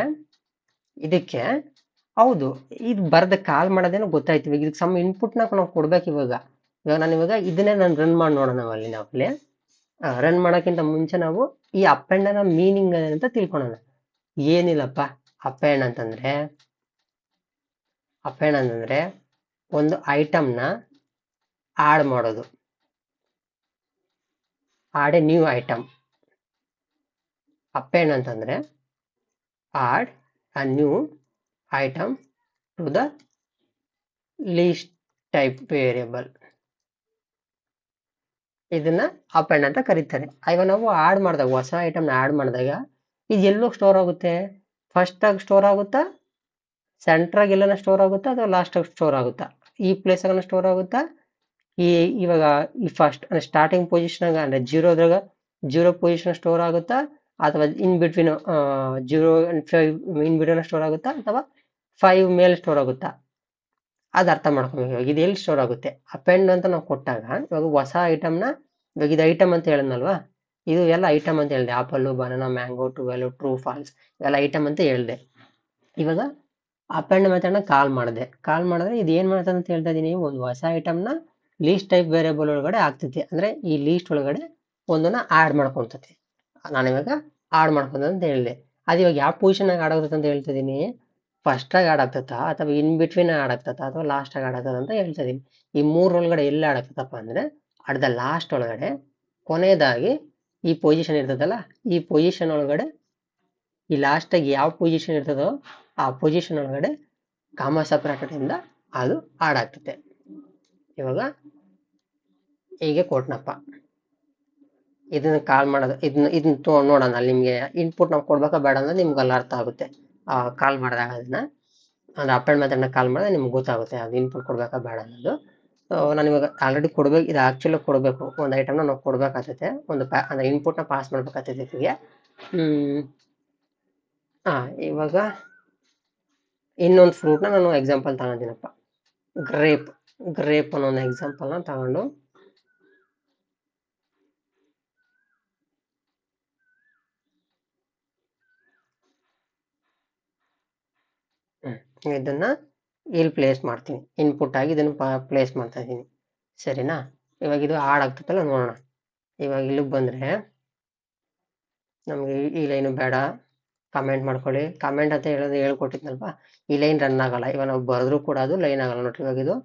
ಇದಕ್ಕೆ ಹೌದು ಇದು ಬರೆದ ಕಾಲ್ ಮಾಡೋದೇನೋ ಗೊತ್ತಾಯ್ತು. ಇವಾಗ ಇದಕ್ಕೆ ಸಮ್ ಇನ್ಪುಟ್ನ ನಾವು ಕೊಡ್ಬೇಕು. ಇವಾಗ ನಾನು ಇದನ್ನೇ ರನ್ ಮಾಡಿ ನೋಡೋಣ. ನಾವಲ್ಲಿ ರನ್ ಮಾಡೋಕ್ಕಿಂತ ಮುಂಚೆ ನಾವು ಈ ಅಪೆಂಡ್ ನ ಮೀನಿಂಗ್ ಅಂತ ತಿಳ್ಕೊಳ್ಳೋಣ. ಏನಿಲ್ಲಪ್ಪ, ಅಪೆಂಡ್ ಅಂತಂದ್ರೆ ಒಂದು ಐಟಮ್ನ ಆಡ್ ಮಾಡೋದು, add a new item. Append ಅಂತಂದ್ರೆ add a new item to the list type variable. ಇದನ್ನ ಅಪೆಂಡ್ ಅಂತ ಕರೀತಾರೆ. ಇವಾಗ ನಾವು ಆಡ್ ಮಾಡಿದಾಗ, ಹೊಸ ಐಟಮ್ನ ಆಡ್ ಮಾಡಿದಾಗ ಇದು ಎಲ್ಲೋ ಸ್ಟೋರ್ ಆಗುತ್ತೆ, ಫಸ್ಟ್ ಆಗಿ ಸ್ಟೋರ್ ಆಗುತ್ತಾ, ಸೆಂಟ್ರಾಗಿ ಎಲ್ಲನ ಸ್ಟೋರ್ ಆಗುತ್ತಾ, ಅಥವಾ ಲಾಸ್ಟ್ ಆಗಿ ಸ್ಟೋರ್ ಆಗುತ್ತಾ, ಈ ಪ್ಲೇಸ್ ಆಗ ಸ್ಟೋರ್ ಆಗುತ್ತಾ, ಇವಾಗ ಈ ಫಸ್ಟ್ ಸ್ಟಾರ್ಟಿಂಗ್ ಪೊಸಿಷನ್ ಅಂದ್ರೆ ಜೀರೋ ಪೊಸಿಷನ್ ಸ್ಟೋರ್ ಆಗುತ್ತಾ, ಅಥವಾ in between 0 and 5 in between store ಆಗುತ್ತಾ, ಅಥವಾ 5 ಮೇಲೆ ಸ್ಟೋರ್ ಆಗುತ್ತಾ, ಅದು ಅರ್ಥ ಮಾಡ್ಕೊಬೇಕು. ಇವಾಗ ಇದು ಎಲ್ಲಿ ಸ್ಟೋರ್ ಆಗುತ್ತೆ, ಅಪೆಂಡ್ ಅಂತ ನಾವು ಕೊಟ್ಟಾಗ ಇವಾಗ ಹೊಸ ಐಟಮ್ನ, ಇವಾಗ ಇದು ಐಟಮ್ ಅಂತ ಹೇಳಿದ್ನಲ್ವಾ, ಇದು ಎಲ್ಲ ಐಟಮ್ ಅಂತ ಹೇಳಿದೆ. Apple, banana, mango, 12, true, false ಎಲ್ಲ ಐಟಮ್ ಅಂತ ಹೇಳಿದೆ. ಇವಾಗ ಅಪೆಂಡ್ ಮೆಥಡ್ನ ಕಾಲ್ ಮಾಡಿದ್ರೆ ಇದು ಏನ್ ಮಾಡ್ತದೆ ಅಂತ ಹೇಳ್ತಾ ಇದೀನಿ, ಒಂದು ಹೊಸ ಐಟಮ್ನ ಲೀಸ್ಟ್ ಟೈಪ್ ವೇರಿಯಬಲ್ ಒಳಗಡೆ ಆಗ್ತೈತಿ. ಅಂದ್ರೆ ಈ ಲೀಸ್ಟ್ ಒಳಗಡೆ ಒಂದನ್ನ ಆಡ್ ಮಾಡ್ಕೊಂತತಿ. ನಾನಿವಾಗ ಆಡ್ ಮಾಡ್ಕೊಂತ ಅಂತ ಹೇಳಿದೆ. ಅದು ಇವಾಗ ಯಾವ ಪೊಸಿಷನ್ ಆಗಿ ಆಡ್ ಆಗ್ತದೆ ಅಂತ ಹೇಳ್ತಾ ಇದೀನಿ, ಫಸ್ಟ್ ಆಗಿ ಆಡ್ ಆಗ್ತತಾ, ಅಥವಾ ಇನ್ ಬಿಟ್ವೀನ್ ಆಡ್ ಆಗ್ತತಾ, ಅಥವಾ ಲಾಸ್ಟ್ ಆಗಿ ಆಡ್ ಆಗ್ತದ ಅಂತ ಹೇಳ್ತಾ ಇದೀನಿ. ಈ ಮೂರೊಳಗಡೆ ಎಲ್ಲಿ ಆಡ್ ಆಗ್ತದಪ್ಪ ಅಂದ್ರೆ ಅಟ್ ದ ಲಾಸ್ಟ್ ಒಳಗಡೆ, ಕೊನೆಯದಾಗಿ ಈ ಪೊಸಿಷನ್ ಇರ್ತದಲ್ಲ, ಈ ಪೊಸಿಷನ್ ಒಳಗಡೆ, ಈ ಲಾಸ್ಟ್ ಆಗಿ ಯಾವ ಪೊಸಿಷನ್ ಇರ್ತದೋ ಆ ಪೊಸಿಷನ್ ಒಳಗಡೆ ಕಾಮ ಸಪರೇಟೆಡ್ ಇಂದ ಅದು ಆಡ್ ಆಗ್ತದೆ. ಇವಾಗ ಹೀಗೆ ಕೊಟ್ನಪ್ಪ, ಇದನ್ನ ಕಾಲ್ ಮಾಡೋದು, ಇದನ್ನ ನೋಡೋಣ. ಅಲ್ಲಿ ನಿಮ್ಗೆ ಇನ್ಪುಟ್ ನಾವು ಕೊಡ್ಬೇಕಾ ಬೇಡ ಅಂದ್ರೆ ನಿಮ್ಗೆ ಅಲ್ಲಿ ಅರ್ಥ ಆಗುತ್ತೆ. ಕಾಲ್ ಮಾಡಿದಾಗ ಅದನ್ನ ಅಂದ್ರೆ ಅಪೆಂಡ್ ಮೆಥಡ್ನ ಕಾಲ್ ಮಾಡಿದ್ರೆ ನಿಮ್ಗೆ ಗೊತ್ತಾಗುತ್ತೆ ಅದು ಇನ್ಪುಟ್ ಕೊಡ್ಬೇಕಾ ಬೇಡ ಅನ್ನೋದು. ನಾನು ಇವಾಗ ಆಲ್ರೆಡಿ ಕೊಡ್ಬೇಕು, ಇದು ಆಕ್ಚುಲಿ ಕೊಡಬೇಕು. ಒಂದು ಐಟಮ್ನ ನಾವು ಕೊಡ್ಬೇಕಾಗ್ತೈತೆ, ಅಂದ್ರೆ ಇನ್ಪುಟ್ನ ಪಾಸ್ ಮಾಡ್ಬೇಕಾಗ್ತೈತೆ ಇದಕ್ಕೆ. ಇವಾಗ ಇನ್ನೊಂದು ಫ್ರೂಟ್ನ ನಾನು ಎಕ್ಸಾಂಪಲ್ ತಗೊಂತೀನಪ್ಪ, ಗ್ರೇಪ್ ಅನ್ನೋ ಒಂದು ಎಕ್ಸಾಂಪಲ್ನ ತಗೊಂಡು ಇದನ್ನ ಇಲ್ಲಿ ಪ್ಲೇಸ್ ಮಾಡ್ತೀನಿ, ಇನ್ಪುಟ್ ಆಗಿ ಇದನ್ನ ಪ್ಲೇಸ್ ಮಾಡ್ತಾ ಇದ್ದೀನಿ, ಸರಿನಾ? ಇವಾಗ ಇದು ಆಡ್ ಆಗ್ತದಲ್ಲ ನೋಡೋಣ. ಇವಾಗ ಇಲ್ಲಿಗೆ ಬಂದ್ರೆ ನಮ್ಗೆ ಈ ಲೈನು ಬೇಡ, ಕಮೆಂಟ್ ಮಾಡ್ಕೊಳ್ಳಿ. ಕಮೆಂಟ್ ಅಂತ ಹೇಳ್ಕೊಟ್ಟಿದ್ನಲ್ವಾ, ಈ ಲೈನ್ ರನ್ ಆಗಲ್ಲ. ಇವಾಗ ನಾವು ಬರೆದ್ರು ಕೂಡ ಅದು ಲೈನ್ ಆಗಲ್ಲ ನೋಡ್ರಿ. ಇವಾಗ ಇದು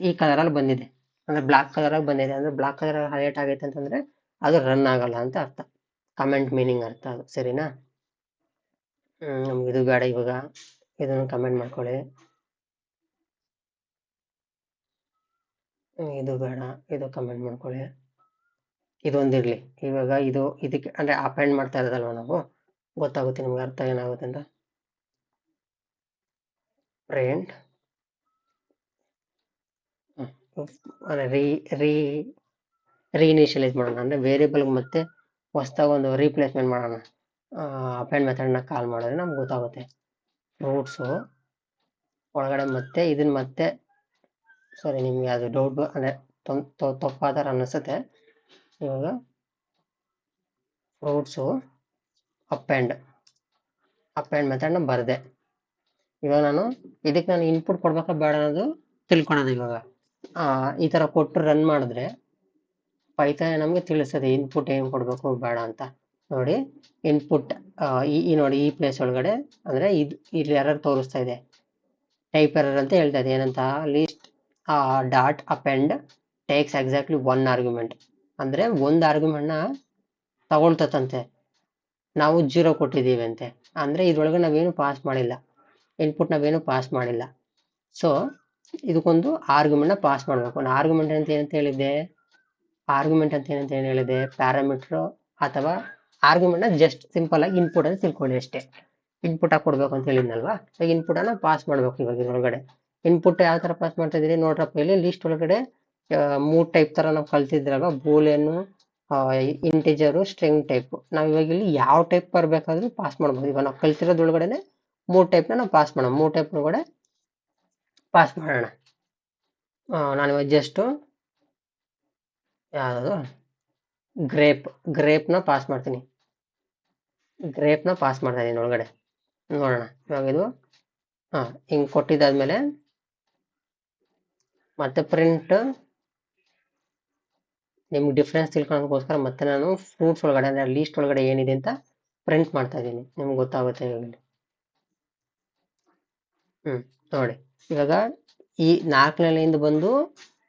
ಈ ಕಲರಲ್ಲಿ ಬಂದಿದೆ, ಅಂದ್ರೆ ಬ್ಲಾಕ್ ಕಲರಾಗಿ ಬಂದಿದೆ. ಅಂದ್ರೆ ಬ್ಲಾಕ್ ಕಲರ್ ಹೈಲೈಟ್ ಆಗೈತೆ ಅಂತಂದ್ರೆ ಅದು ರನ್ ಆಗಲ್ಲ ಅಂತ ಅರ್ಥ, ಕಮೆಂಟ್ ಮೀನಿಂಗ್ ಅರ್ಥ ಅದು, ಸರಿನಾ? ನಮ್ಗೆ ಇದು ಬೇಡ. ಇವಾಗ ಇದನ್ನು ಕಮೆಂಟ್ ಮಾಡ್ಕೊಳ್ಳಿ, ಇದು ಬೇಡ, ಇದು ಕಮೆಂಟ್ ಮಾಡ್ಕೊಳ್ಳಿ, ಇದೊಂದಿರ್ಲಿ. ಇವಾಗ ಇದಕ್ಕೆ ಅಂದ್ರೆ ಅಪೆಂಡ್ ಮಾಡ್ತಾ ಇರೋದಲ್ವ ನಾವು, ಗೊತ್ತಾಗುತ್ತೆ ನಿಮ್ಗೆ ಅರ್ಥ ಏನಾಗುತ್ತೆ ಅಂತ. ಪ್ರಿಂಟ್ ರೀ ರೀ ರೀಇನಿಷಿಯಲೈಸ್ ಮಾಡೋಣ, ಅಂದರೆ ವೇರಿಯೇಬಲ್ಗೆ ಮತ್ತೆ ಹೊಸ್ದಾಗಿ ಒಂದು ರೀಪ್ಲೇಸ್ಮೆಂಟ್ ಮಾಡೋಣ. ಅಪೆಂಡ್ ಮೆಥಡ್ನ ಕಾಲ್ ಮಾಡಿದ್ರೆ ನಮ್ಗೆ ಗೊತ್ತಾಗುತ್ತೆ. ಫ್ರೂಟ್ಸು ಒಳಗಡೆ ಮತ್ತೆ ಇದನ್ನ ಮತ್ತೆ ಸರಿ, ನಿಮಗೆ ಅದು ಡೌಟ್ ಅಂದರೆ ತಪ್ಪಾದಾರ ಅನ್ನಿಸುತ್ತೆ. ಇವಾಗ ಫ್ರೂಟ್ಸು ಅಪೆಂಡ್ ಮೆಥಡ್ನ ಬರದೆ. ಇವಾಗ ಇದಕ್ಕೆ ನಾನು ಇನ್ಪುಟ್ ಕೊಡ್ಬೇಕಾ ಬೇಡ ಅನ್ನೋದು ತಿಳ್ಕೊಳೋದು. ಇವಾಗ ಈ ಥರ ಕೊಟ್ಟು ರನ್ ಮಾಡಿದ್ರೆ ಪೈಥಾನ್ ನಮಗೆ ತಿಳಿಸ್ತದೆ ಇನ್ಪುಟ್ ಏನು ಕೊಡಬೇಕು ಬೇಡ ಅಂತ. ನೋಡಿ ಇನ್ಪುಟ್ ನೋಡಿ ಈ ಪ್ಲೇಸ್ ಒಳಗಡೆ ಅಂದರೆ ಇಲ್ಲಿ ಎರರ್ ತೋರಿಸ್ತಾ ಇದೆ, ಟೈಪ್ ಎರರ್ ಅಂತ ಹೇಳ್ತಾ ಇದೆ. ಏನಂತ, list dot append takes exactly 1 argument, ಅಂದರೆ ಒಂದು ಆರ್ಗ್ಯುಮೆಂಟ್ನ ತಗೊಳ್ತಂತೆ. ನಾವು 0 ಕೊಟ್ಟಿದ್ದೀವಿ ಅಂತೆ, ಅಂದರೆ ಇದ್ರೊಳಗೆ ನಾವೇನು ಪಾಸ್ ಮಾಡಿಲ್ಲ, ಇನ್ಪುಟ್ ನಾವೇನು ಪಾಸ್ ಮಾಡಿಲ್ಲ. ಸೊ ಇದಕ್ಕೊಂದು ಆರ್ಗ್ಯುಮೆಂಟ್ನ ಪಾಸ್ ಮಾಡಬೇಕು. ನಾನು ಆರ್ಗ್ಯುಮೆಂಟ್ ಅಂತ ಏನಂತ ಹೇಳಿದ್ದೆ, ಪ್ಯಾರಾಮೀಟ್ರು ಅಥವಾ ಆರ್ಗ್ಯುಮೆಂಟ್ನ ಜಸ್ಟ್ ಸಿಂಪಲ್ ಆಗಿ ಇನ್ಪುಟ್ ಅಂತ ತಿಳ್ಕೊಳ್ಳಿ ಅಷ್ಟೇ. ಇನ್ಪುಟ್ ಆಗಿ ಕೊಡ್ಬೇಕು ಅಂತ ಹೇಳಿದ್ನಲ್ವಾ, ಸೊ ಇನ್ಪುಟನ್ನು ಪಾಸ್ ಮಾಡಬೇಕು. ಇವಾಗ ಇದ್ರೊಳಗಡೆ ಇನ್ಪುಟ್ ಯಾವ ಥರ ಪಾಸ್ ಮಾಡ್ತಾ ಇದ್ದೀರಿ ನೋಡ್ರಪ್ಪ, ಇಲ್ಲಿ ಲಿಸ್ಟ್ ಒಳಗಡೆ 3 ಟೈಪ್ ಥರ ನಾವು ಕಲ್ತಿದ್ರಲ್ವ, ಬೂಲಿಯನ್ನು, ಇಂಟಿಜರು, ಸ್ಟ್ರಿಂಗ್ ಟೈಪ್. ನಾವು ಇವಾಗ ಇಲ್ಲಿ ಯಾವ ಟೈಪ್ ಬರಬೇಕಾದ್ರೂ ಪಾಸ್ ಮಾಡ್ಬೋದು. ಇವಾಗ ನಾವು ಕಲ್ತಿರೋದ್ರೊಳಗಡೆ 3 ಟೈಪ್ನ ನಾವು ಪಾಸ್ ಮಾಡೋಣ. 3 ಟೈಪ್ ಒಳಗಡೆ ಪಾಸ್ ಮಾಡೋಣ. ನಾನು ಇವಾಗ ಜಸ್ಟು ಯಾವುದು ಗ್ರೇಪ್ನ ಪಾಸ್ ಮಾಡ್ತೀನಿ. ಗ್ರೇಪ್ನ ಪಾಸ್ ಮಾಡ್ತಾ ಇದ್ದೀನಿ ಒಳಗಡೆ. ನೋಡೋಣ ಇವಾಗ ಇದು ಹಿಂಗೆ ಕೊಟ್ಟಿದ್ದಾದ್ಮೇಲೆ ಮತ್ತೆ ಪ್ರಿಂಟ್, ನಿಮ್ಗೆ ಡಿಫ್ರೆನ್ಸ್ ತಿಳ್ಕೊಳ್ಳೋದಕ್ಕೋಸ್ಕರ ಮತ್ತೆ ನಾನು ಫ್ರೂಟ್ಸ್ ಒಳಗಡೆ ಅಂದರೆ ಲೀಸ್ಟ್ ಒಳಗಡೆ ಏನಿದೆ ಅಂತ ಪ್ರಿಂಟ್ ಮಾಡ್ತಾ ಇದ್ದೀನಿ. ನಿಮ್ಗೆ ಗೊತ್ತಾಗುತ್ತೆ ಇವಾಗ. ನೋಡಿ ಇವಾಗ ಈ 4ನೇ ಲೈನ್ ಬಂದು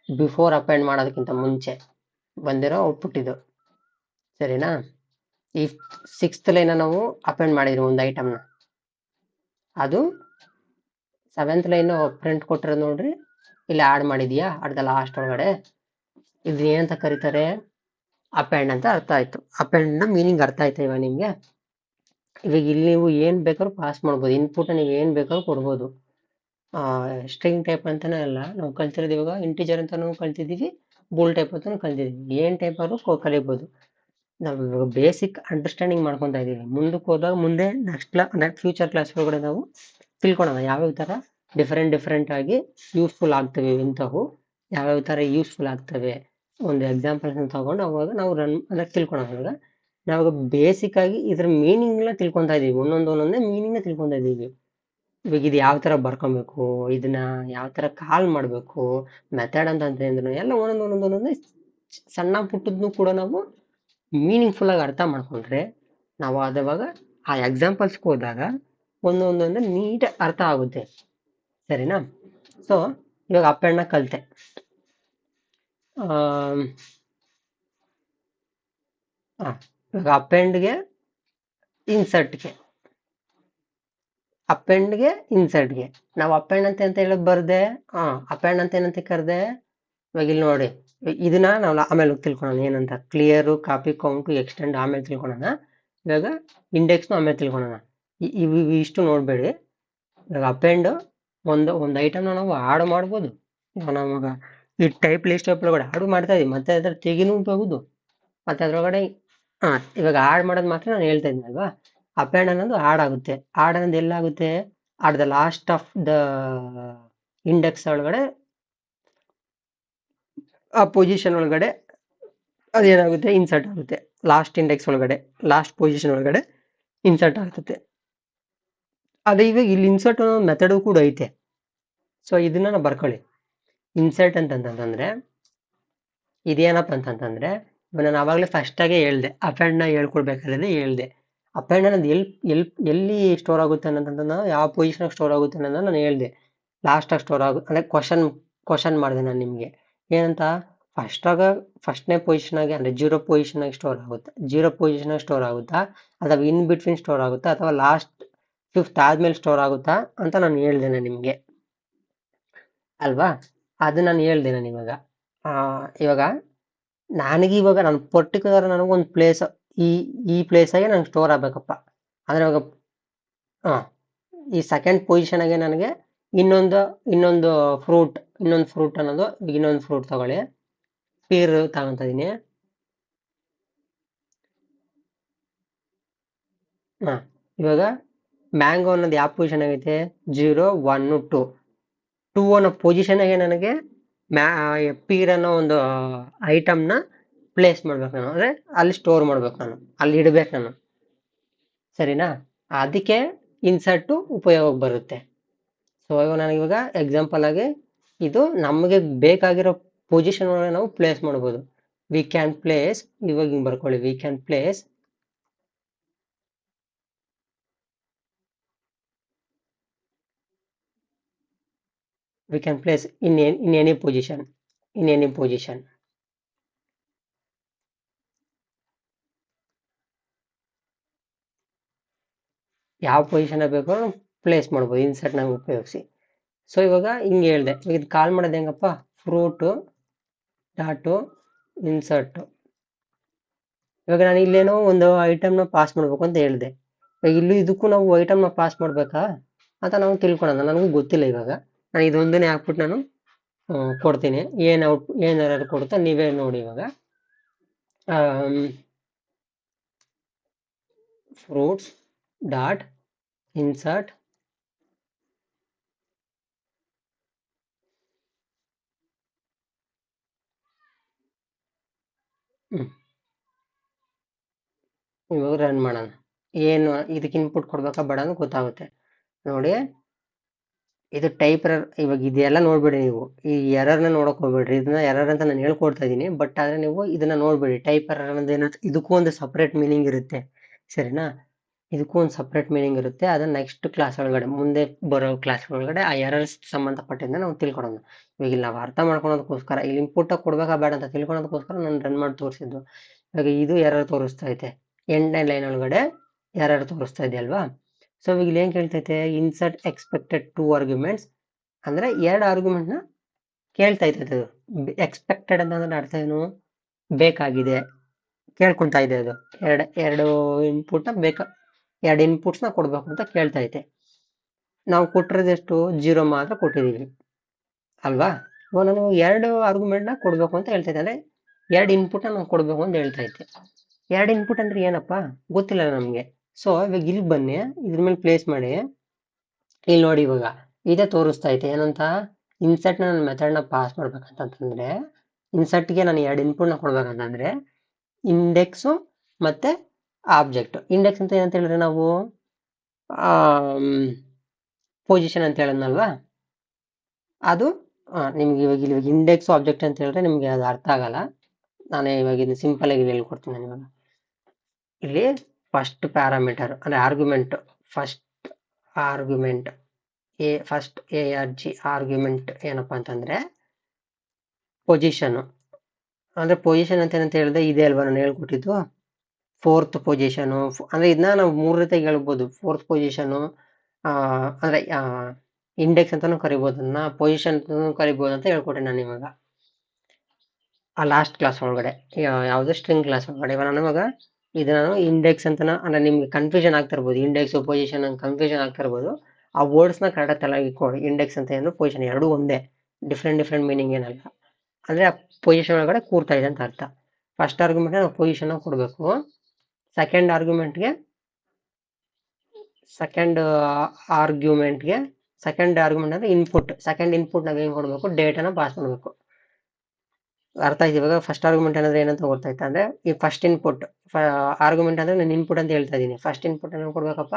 ಬಿಫೋರ್ ಅಪೆಂಡ್ ಮಾಡೋದಕ್ಕಿಂತ ಮುಂಚೆ ಬಂದಿರೋ ಔಟ್ಪುಟ್ ಇದು, ಸರಿನಾ? ಈ 6th ಲೈನ್ ನಾವು ಅಪೆಂಡ್ ಮಾಡಿದ್ರಿ ಒಂದು ಐಟಮ್ನ, ಅದು 7th ಲೈನ್ ಪ್ರಿಂಟ್ ಕೊಟ್ಟಿರೋದು ನೋಡ್ರಿ, ಇಲ್ಲಿ ಆಡ್ ಮಾಡಿದ್ಯಾ, ಅರ್ಧ ಲಾಸ್ಟ್ ಒಳಗಡೆ. ಇದು ಏನಂತ ಕರೀತಾರೆ, ಅಪೆಂಡ್ ಅಂತ ಅರ್ಥ ಆಯ್ತು. ಅಪೆಂಡ್ನ ಮೀನಿಂಗ್ ಅರ್ಥ ಆಯ್ತಾ ಇವಾಗ ನಿಮಗೆ? ಇವಾಗ ಇಲ್ಲಿ ನೀವು ಏನು ಬೇಕಾದ್ರೂ ಪಾಸ್ ಮಾಡ್ಬೋದು, ಇನ್ಪುಟ್ ನೀವು ಏನು ಬೇಕಾದ್ರೂ ಕೊಡ್ಬೋದು. ಸ್ಟ್ರಿಂಗ್ ಟೈಪ್ ಅಂತಾನೆ ಅಲ್ಲ, ನಾವು ಕಲ್ತಿರೋದು ಇವಾಗ ಇಂಟಿಜರ್ ಅಂತಾನು ಕಲ್ತಿದ್ದೀವಿ, ಬೂಲ್ ಟೈಪ್ ಅಂತಾನು ಕಲ್ತಿದ್ದೀವಿ. ಏನು ಟೈಪ್ ಆದ್ರೂ ಕಲಿಬೋದು. ನಾವು ಇವಾಗ ಬೇಸಿಕ್ ಅಂಡರ್ಸ್ಟ್ಯಾಂಡಿಂಗ್ ಮಾಡ್ಕೊತಾ ಇದ್ದೀವಿ. ಮುಂದಕ್ಕೆ ಹೋದಾಗ ಮುಂದೆ ನೆಕ್ಸ್ಟ್ ಫ್ಯೂಚರ್ ಕ್ಲಾಸ್ ಒಳಗಡೆ ನಾವು ತಿಳ್ಕೊಳ್ಳೋಣ ಯಾವ್ಯಾವ ಥರ ಡಿಫ್ರೆಂಟ್ ಆಗಿ ಯೂಸ್ಫುಲ್ ಆಗ್ತವೆ, ಇಂಥವು ಯಾವ್ಯಾವ ಥರ ಯೂಸ್ಫುಲ್ ಆಗ್ತವೆ. ಒಂದು ಎಕ್ಸಾಂಪಲ್ಸ್ನ ತಗೊಂಡು ಅವಾಗ ನಾವು ರನ್ ಅಂದರೆ ತಿಳ್ಕೊಳ್ಳೋಣ. ಇವಾಗ ನಾವು ಬೇಸಿಕ್ ಆಗಿ ಇದ್ರ ಮೀನಿಂಗ್ನ ತಿಳ್ಕೊತಾ ಇದ್ದೀವಿ, ಒಂದೊಂದೇ ಮೀನಿಂಗ್ನ ತಿಳ್ಕೊತಾ ಇದ್ದೀವಿ. ಇವಾಗ ಇದು ಯಾವ ಥರ ಬರ್ಕೊಬೇಕು, ಇದನ್ನ ಯಾವ ಥರ ಕಾಲ್ ಮಾಡಬೇಕು, ಮೆಥಡ್ ಅಂತಂದ್ರೆ ಎಲ್ಲ ಒಂದೊಂದೇ ಸಣ್ಣ ಪುಟ್ಟದ್ನು ಕೂಡ ನಾವು ಮೀನಿಂಗ್ಫುಲ್ ಆಗಿ ಅರ್ಥ ಮಾಡ್ಕೊಂಡ್ರೆ ನಾವು ಅವಾಗ ಆ ಎಕ್ಸಾಂಪಲ್ಸ್ಗೆ ಹೋದಾಗ ಒಂದೊಂದೇ ನೀಟ್ ಅರ್ಥ ಆಗುತ್ತೆ, ಸರಿನಾ? ಸೊ ಇವಾಗ ಅಪೆಂಡ್ನ ಕಲಿತೆ. ಇವಾಗ ಅಪೆಂಡ್ಗೆ ಇನ್ಸರ್ಟ್ಗೆ ನಾವು ಅಪೆಂಡ್ ಅಂತ ಹೇಳೋದು ಬರ್ದೆ. ಅಪೆಂಡ್ ಅಂತ ಏನಂತ ಕರೆದೆ, ಇವಾಗ ಇಲ್ಲಿ ನೋಡಿ, ಇದನ್ನ ನಾವು ಆಮೇಲೆ ತಿಳ್ಕೊಳ್ಳೋಣ ಏನಂತ. ಕ್ಲಿಯರು, ಕಾಪಿ, ಕೌಂಟು, ಎಕ್ಸ್ಟೆಂಡ್ ಆಮೇಲೆ ತಿಳ್ಕೊಳ್ಳೋಣ. ಇವಾಗ ಇಂಡೆಕ್ಸ್ನು ಆಮೇಲೆ ತಿಳ್ಕೊಳ್ಳೋಣ. ಇಷ್ಟು ನೋಡಬೇಡಿ. ಇವಾಗ ಅಪೆಂಡ್ ಒಂದು ಐಟಮ್ನ ನಾವು ಆಡ್ ಮಾಡ್ಬೋದು. ಇವಾಗ ನವಾಗ ಈ ಟೈಪ್ ಲಿಸ್ಟ್ ಒಳಗಡೆ ಆಡ್ ಮಾಡ್ತಾ ಇದೀವಿ, ಮತ್ತೆ ಅದ್ರ ತೆಗಿನೂ ಹೋಗುದು, ಮತ್ತೆ ಅದ್ರೊಳಗಡೆ ಇವಾಗ ಆಡ್ ಮಾಡೋದು ಮಾತ್ರ ನಾನು ಹೇಳ್ತಾ ಇದ್ದೀನಿ ಅಲ್ವಾ. ಅಪೆಂಡ್ ಅನ್ನೋದು ಆಡ್ ಆಗುತ್ತೆ. ಆಡ್ ಅನ್ನೋದು ಎಲ್ಲಾಗುತ್ತೆ, at the last of the index ಒಳಗಡೆ, ಆ ಪೊಸಿಷನ್ ಒಳಗಡೆ ಅದೇನಾಗುತ್ತೆ, ಇನ್ಸರ್ಟ್ ಆಗುತ್ತೆ. ಲಾಸ್ಟ್ ಇಂಡೆಕ್ಸ್ ಒಳಗಡೆ, ಲಾಸ್ಟ್ ಪೊಸಿಷನ್ ಒಳಗಡೆ ಇನ್ಸರ್ಟ್ ಆಗುತ್ತೆ. ಅದೇ ಇವಾಗ ಇಲ್ಲಿ ಇನ್ಸರ್ಟ್ ಅನ್ನೋ ಮೆಥಡು ಕೂಡ ಐತೆ. ಸೊ ಇದನ್ನ ನಾವು ಬರ್ಕೊಳ್ಳಿ. ಇನ್ಸರ್ಟ್ ಅಂತಂತಂದ್ರೆ ಇದೇನಪ್ಪ ಅಂತಂತಂದ್ರೆ, ನಾನು ಆವಾಗಲೇ ಫಸ್ಟಾಗೆ ಹೇಳ್ದೆ, ಅಪೆಂಡ್ನ ಹೇಳ್ಕೊಡ್ಬೇಕಾದ್ರೆ ಹೇಳ್ದೆ, ಅಪೆಂಡ್ ಅನ್ನೋದು ಎಲ್ಲಿ ಸ್ಟೋರ್ ಆಗುತ್ತೆ ಅನ್ನೋದನ್ನ, ಯಾವ ಪೊಸಿಷನ್ ಸ್ಟೋರ್ ಆಗುತ್ತೆ ಅನ್ನೋದನ್ನ ನಾನು ಹೇಳ್ದೆ. ಲಾಸ್ಟಾಗಿ ಸ್ಟೋರ್ ಆಗುತ್ತೆ ಅಂದರೆ ಕ್ವಶನ್ ಮಾಡಿದೆ ನಾನು ನಿಮಗೆ ಏನಂತ. ಫಸ್ಟ್ನೇ ಪೊಸಿಷನಾಗೆ ಅಂದರೆ 0 ಪೊಸಿಷನಾಗಿ ಸ್ಟೋರ್ ಆಗುತ್ತಾ, ಅಥವಾ ಇನ್ ಬಿಟ್ವೀನ್ ಸ್ಟೋರ್ ಆಗುತ್ತಾ, ಅಥವಾ ಲಾಸ್ಟ್ 5th ಆದ್ಮೇಲೆ ಸ್ಟೋರ್ ಆಗುತ್ತಾ ಅಂತ ನಾನು ಹೇಳ್ದೆ ನಿಮಗೆ ಅಲ್ವಾ. ಅದು ನಾನು ಹೇಳ್ದೆ ನಾನು ಇವಾಗ ನನಗಿವಾಗ ನಾನು ಪರ್ಟಿಕ್ಯುಲರ್ ನನಗೊಂದು ಪ್ಲೇಸ್, ಈ ಪ್ಲೇಸಾಗೆ ನಂಗೆ ಸ್ಟೋರ್ ಆಗಬೇಕಪ್ಪ ಅಂದರೆ ಇವಾಗ ಈ ಸೆಕೆಂಡ್ ಪೊಸಿಷನಾಗೆ ನನಗೆ ಇನ್ನೊಂದು ಫ್ರೂಟ್ ಅನ್ನೋದು, ಇನ್ನೊಂದು ಫ್ರೂಟ್ ತಗೊಳ್ಳಿ, ಪೀರ್ ತಗೊಂತ ಇದೀನಿ. ಇವಾಗ ಮ್ಯಾಂಗೋ ಅನ್ನೋದು ಯಾವ ಪೊಸಿಷನ್ ಆಗೈತೆ? 0, 1, 2 ಅನ್ನೋ ಪೊಸಿಷನ್ ಆಗಿ ನನಗೆ ಪೀರ್ ಅನ್ನೋ ಒಂದು ಐಟಮ್ನ ಪ್ಲೇಸ್ ಮಾಡ್ಬೇಕು ನಾನು, ಅಂದ್ರೆ ಅಲ್ಲಿ ಸ್ಟೋರ್ ಮಾಡ್ಬೇಕು ನಾನು, ಅಲ್ಲಿ ಇಡ್ಬೇಕು ನಾನು, ಸರಿನಾ? ಅದಕ್ಕೆ ಇನ್ಸರ್ಟ್ ಉಪಯೋಗ ಬರುತ್ತೆ. ಸೊ ನನಗೆ ಇವಾಗ ಎಕ್ಸಾಂಪಲ್ ಆಗಿ ಇದು ನಮಗೆ ಬೇಕಾಗಿರೋ ಪೊಸಿಷನ್ ಒಳಗೆ ನಾವು ಪ್ಲೇಸ್ ಮಾಡ್ಬೋದು. ವಿ ಕ್ಯಾನ್ ಪ್ಲೇಸ್, ಇವಾಗ ಹಿಂಗ್ ಬರ್ಕೊಳ್ಳಿ, we can place in any position, ಯಾವ ಪೊಸಿಷನ್ ಬೇಕು ಪ್ಲೇಸ್ ಮಾಡ್ಬೋದು ಇನ್ಸರ್ಟ್ ನಾವು ಉಪಯೋಗಿಸಿ. ಸೊ ಇವಾಗ ಹಿಂಗೆ ಹೇಳ್ದೆ, ಇದು ಕಾಲ್ ಮಾಡೋದು ಹೆಂಗಪ್ಪ? Fruit dot insert. ಇವಾಗ ನಾನು ಇಲ್ಲೇನೋ ಒಂದು ಐಟಮ್ನ ಪಾಸ್ ಮಾಡ್ಬೇಕು ಅಂತ ಹೇಳಿದೆ. ಇಲ್ಲೂ ಇದಕ್ಕೂ ನಾವು ಐಟಮ್ನ ಪಾಸ್ ಮಾಡ್ಬೇಕಾ ಅಂತ ನಾವು ತಿಳ್ಕೊಳ್ಳೋಣ. ನನಗೂ ಗೊತ್ತಿಲ್ಲ. ಇವಾಗ ನಾನು ಇದೊಂದನ್ನೇ ಹಾಕ್ಬಿಟ್ಟು ನಾನು ಕೊಡ್ತೀನಿ. ಏನಾರು ಕೊಡುತ್ತಾ ನೀವೇ ನೋಡಿ. ಇವಾಗ ಫ್ರೂಟ್ಸ್ ಡಾಟ್ ಇನ್ಸರ್ಟ್ ಇವಾಗ ರನ್ ಮಾಡೋಣ. ಏನು ಇದಕ್ಕೆ ಇನ್ಪುಟ್ ಕೊಡ್ಬೇಕಾ ಬೇಡ ಅಂತ ಗೊತ್ತಾಗುತ್ತೆ ನೋಡಿ. ಇದು ಟೈಪ್ ಎರರ್. ಇವಾಗ ಇದೆಲ್ಲ ನೋಡ್ಬೇಡಿ ನೀವು, ಈ ಎರರ್ನ ನೋಡಕ್ ಹೋಗ್ಬೇಡ್ರಿ. ಇದನ್ನ ಎರರ್ ಅಂತ ನಾನು ಹೇಳ್ಕೊಡ್ತಾ ಇದೀನಿ, ಬಟ್ ಆದ್ರೆ ನೀವು ಇದನ್ನ ನೋಡ್ಬೇಡಿ. ಟೈಪ್ ಎರರ್ ಅನ್ನೋದು ಏನಂತ, ಇದಕ್ಕೂ ಒಂದು ಸಪ್ರೇಟ್ ಮೀನಿಂಗ್ ಇರುತ್ತೆ, ಸರಿನಾ? ಇದಕ್ಕೂ ಒಂದು ಸಪ್ರೇಟ್ ಮೀನಿಂಗ್ ಇರುತ್ತೆ. ಅದನ್ನ ನೆಕ್ಸ್ಟ್ ಕ್ಲಾಸ್ ಒಳಗಡೆ, ಮುಂದೆ ಬರೋ ಕ್ಲಾಸ್ ಒಳಗಡೆ ಆ ಎರರ್ಸ್ ಸಂಬಂಧಪಟ್ಟಿಂದ ನಾವು ತಿಳ್ಕೊಳೋಣ. ಇವಾಗ ಇಲ್ಲಿ ನಾವು ಅರ್ಥ ಮಾಡ್ಕೊಳೋದಕ್ಕೋಸ್ಕರ, ಇಲ್ಲಿ ಇನ್ಪುಟ್ ಕೊಡ್ಬೇಕಾ ಬೇಡ ಅಂತ ತಿಳ್ಕೊಳೋದಕ್ಕೋಸ್ಕರ ನಾನು ರನ್ ಮಾಡಿ ತೋರಿಸಿದ್ದು. ಇವಾಗ ಇದು ಎರರ್ ತೋರಿಸ್ತಾ ಐತೆ, 8ನೇ ಲೈನ್ ಒಳಗಡೆ ಎರರ್ ತೋರಿಸ್ತಾ ಇದೆ ಅಲ್ವಾ? ಸೊ ಇವಾಗ ಇಲ್ಲಿ ಏನ್ ಕೇಳ್ತೈತೆ? ಇನ್ಸರ್ಟ್ ಎಕ್ಸ್ಪೆಕ್ಟೆಡ್ 2 ಆರ್ಗ್ಯುಮೆಂಟ್ಸ್, ಅಂದ್ರೆ 2 ಆರ್ಗ್ಯುಮೆಂಟ್ ನ ಕೇಳ್ತಾ ಇರ್ತೈತೆ. ಅದು ಎಕ್ಸ್ಪೆಕ್ಟೆಡ್ ಅಂತಂದ್ರೆ ಅರ್ಥ ಏನು? ಬೇಕಾಗಿದೆ, ಕೇಳ್ಕೊಂತಾ ಇದೆ. ಅದು ಎರಡು ಇನ್ಪುಟ್ ನ ಎರಡು ಇನ್ಪುಟ್ಸ್ ನ ಕೊಡ್ಬೇಕು ಅಂತ ಕೇಳ್ತಾ ಐತೆ. ನಾವು ಕೊಟ್ಟಿರೋದು ಎಷ್ಟು? 0 ಮಾತ್ರ ಕೊಟ್ಟಿದೀವಿ ಅಲ್ವಾ? ಇವಾಗ ನಾನು 2 ಆರ್ಗ್ಯುಮೆಂಟ್ ನ ಕೊಡ್ಬೇಕು ಅಂತ ಹೇಳ್ತಾ ಇದ್ದೆ, ಅಂದ್ರೆ 2 ಇನ್ಪುಟ್ ನಾವು ಕೊಡ್ಬೇಕು ಅಂತ ಹೇಳ್ತಾ ಐತೆ. 2 ಇನ್ಪುಟ್ ಅಂದ್ರೆ ಏನಪ್ಪಾ ಗೊತ್ತಿಲ್ಲ ನಮ್ಗೆ. ಸೊ ಇವಾಗ ಇಲ್ಲಿ ಬನ್ನಿ, ಇದ್ರ ಮೇಲೆ ಪ್ಲೇಸ್ ಮಾಡಿ. ಇಲ್ಲಿ ನೋಡಿ, ಇವಾಗ ಇದೇ ತೋರಿಸ್ತಾ ಐತೆ ಏನಂತ? ಇನ್ಸರ್ಟ್ ನ ನನ್ನ ಮೆಥಡ್ ನ ಪಾಸ್ ಮಾಡ್ಬೇಕಂತಂದ್ರೆ, ಇನ್ಸರ್ಟ್ ಗೆ ನಾನು 2 ಇನ್ಪುಟ್ ನ ಕೊಡ್ಬೇಕಂತಂದ್ರೆ ಇಂಡೆಕ್ಸ್ ಮತ್ತೆ ಆಬ್ಜೆಕ್ಟ್. ಇಂಡೆಕ್ಸ್ ಅಂತ ಏನಂತ ಹೇಳಿದ್ರೆ ನಾವು ಪೊಸಿಷನ್ ಅಂತ ಹೇಳದ್ನಲ್ವಾ, ಅದು ನಿಮ್ಗೆ ಇವಾಗ ಇಂಡೆಕ್ಸ್ ಆಬ್ಜೆಕ್ಟ್ ಅಂತ ಹೇಳಿದ್ರೆ ನಿಮ್ಗೆ ಅದು ಅರ್ಥ ಆಗಲ್ಲ. ನಾನೇ ಇವಾಗ ಇದು ಸಿಂಪಲ್ ಆಗಿ ಹೇಳ್ಕೊಡ್ತೀನಿ ನಾನು. ಇವಾಗ ಇಲ್ಲಿ ಫಸ್ಟ್ ಪ್ಯಾರಾಮೀಟರ್ ಅಂದ್ರೆ ಆರ್ಗ್ಯುಮೆಂಟ್, ಫಸ್ಟ್ ಆರ್ಗ್ಯುಮೆಂಟ್ ಆರ್ಗ್ಯುಮೆಂಟ್ ಏನಪ್ಪಾ ಅಂತಂದ್ರೆ ಪೊಸಿಷನ್. ಅಂದ್ರೆ ಪೊಸಿಷನ್ ಅಂತ ಏನಂತ ಹೇಳಿದ್ರೆ ಇದೆ ಅಲ್ವಾ ನಾನು ಹೇಳ್ಕೊಟ್ಟಿದ್ದು, 4th ಪೊಸಿಷನ್. ಅಂದ್ರೆ ಇದನ್ನ ನಾವು 3 ರೀತಿಯಾಗಿ ಹೇಳ್ಬೋದು. 4th ಪೊಸಿಷನ್ ಅಂದ್ರೆ ಇಂಡೆಕ್ಸ್ ಅಂತಾನು ಕರಿಬಹುದು, ಅದನ್ನ ಪೊಸಿಷನ್ ಅಂತಾನು ಕರಿಬಹುದು ಅಂತ ಹೇಳ್ಕೊಟ್ಟೆ ನಾನು ಇವಾಗ ಆ ಲಾಸ್ಟ್ ಕ್ಲಾಸ್ ಒಳಗಡೆ, ಯಾವ್ದು ಸ್ಟ್ರಿಂಗ್ ಕ್ಲಾಸ್ ಒಳಗಡೆ. ಇವಾಗ ನಾನು ಇವಾಗ ಇದು ನಾನು ಇಂಡೆಕ್ಸ್ ಅಂತ, ಅಂದ್ರೆ ನಿಮ್ಗೆ ಕನ್ಫ್ಯೂಷನ್ ಆಗ್ತಾ ಇರ್ಬೋದು, ಇಂಡೆಕ್ಸ್ ಪೊಸಿಷನ್ ಕನ್ಫ್ಯೂಷನ್ ಆಗ್ತಾ ಇರ್ಬೋದು. ಆ ವರ್ಡ್ಸ್ ನ ಕರೆಕ್ಟ್ ತಲೆಗೆ ಇಟ್ಕೊಳ್ಳಿ. ಇಂಡೆಕ್ಸ್ ಅಂತ ಏನು, ಪೊಸಿಷನ್ ಎರಡು ಒಂದೇ, ಡಿಫ್ರೆಂಟ್ ಮೀನಿಂಗ್ ಏನಲ್ಲ. ಅಂದ್ರೆ ಆ ಪೊಸಿಷನ್ ಒಳಗಡೆ ಕೂರ್ತಾ ಇದೆ ಅಂತ ಅರ್ಥ. ಫಸ್ಟ್ ಆರ್ಗ್ಯುಮೆಂಟ್ ನಾವು ಪೊಸಿಷನ್ ಕೊಡ್ಬೇಕು. ಸೆಕೆಂಡ್ ಆರ್ಗ್ಯುಮೆಂಟ್ಗೆ ಸೆಕೆಂಡ್ ಆರ್ಗ್ಯುಮೆಂಟ್ ಅಂದ್ರೆ ಇನ್ಪುಟ್. ಸೆಕೆಂಡ್ ಇನ್ಪುಟ್ ನಾವ್ ಏನ್ ಕೊಡ್ಬೇಕು? ಡೇಟಾನ ಪಾಸ್ ಮಾಡ್ಬೇಕು. ಅರ್ಥ ಆಯ್ತು ಇವಾಗ? ಫಸ್ಟ್ ಆರ್ಗ್ಯುಮೆಂಟ್ ಅಂದ್ರೆ ಏನಂತ ಗೊತ್ತಾಯ್ತಾ? ಅಂದ್ರೆ ಈ ಫಸ್ಟ್ ಇನ್ಪುಟ್ ಆರ್ಗ್ಯುಮೆಂಟ್ ಅಂದ್ರೆ ನಾನು ಇನ್ಪುಟ್ ಅಂತ ಹೇಳ್ತಾ ಇದೀನಿ. ಫಸ್ಟ್ ಇನ್ಪುಟ್ ಏನು ಕೊಡ್ಬೇಕಪ್ಪ?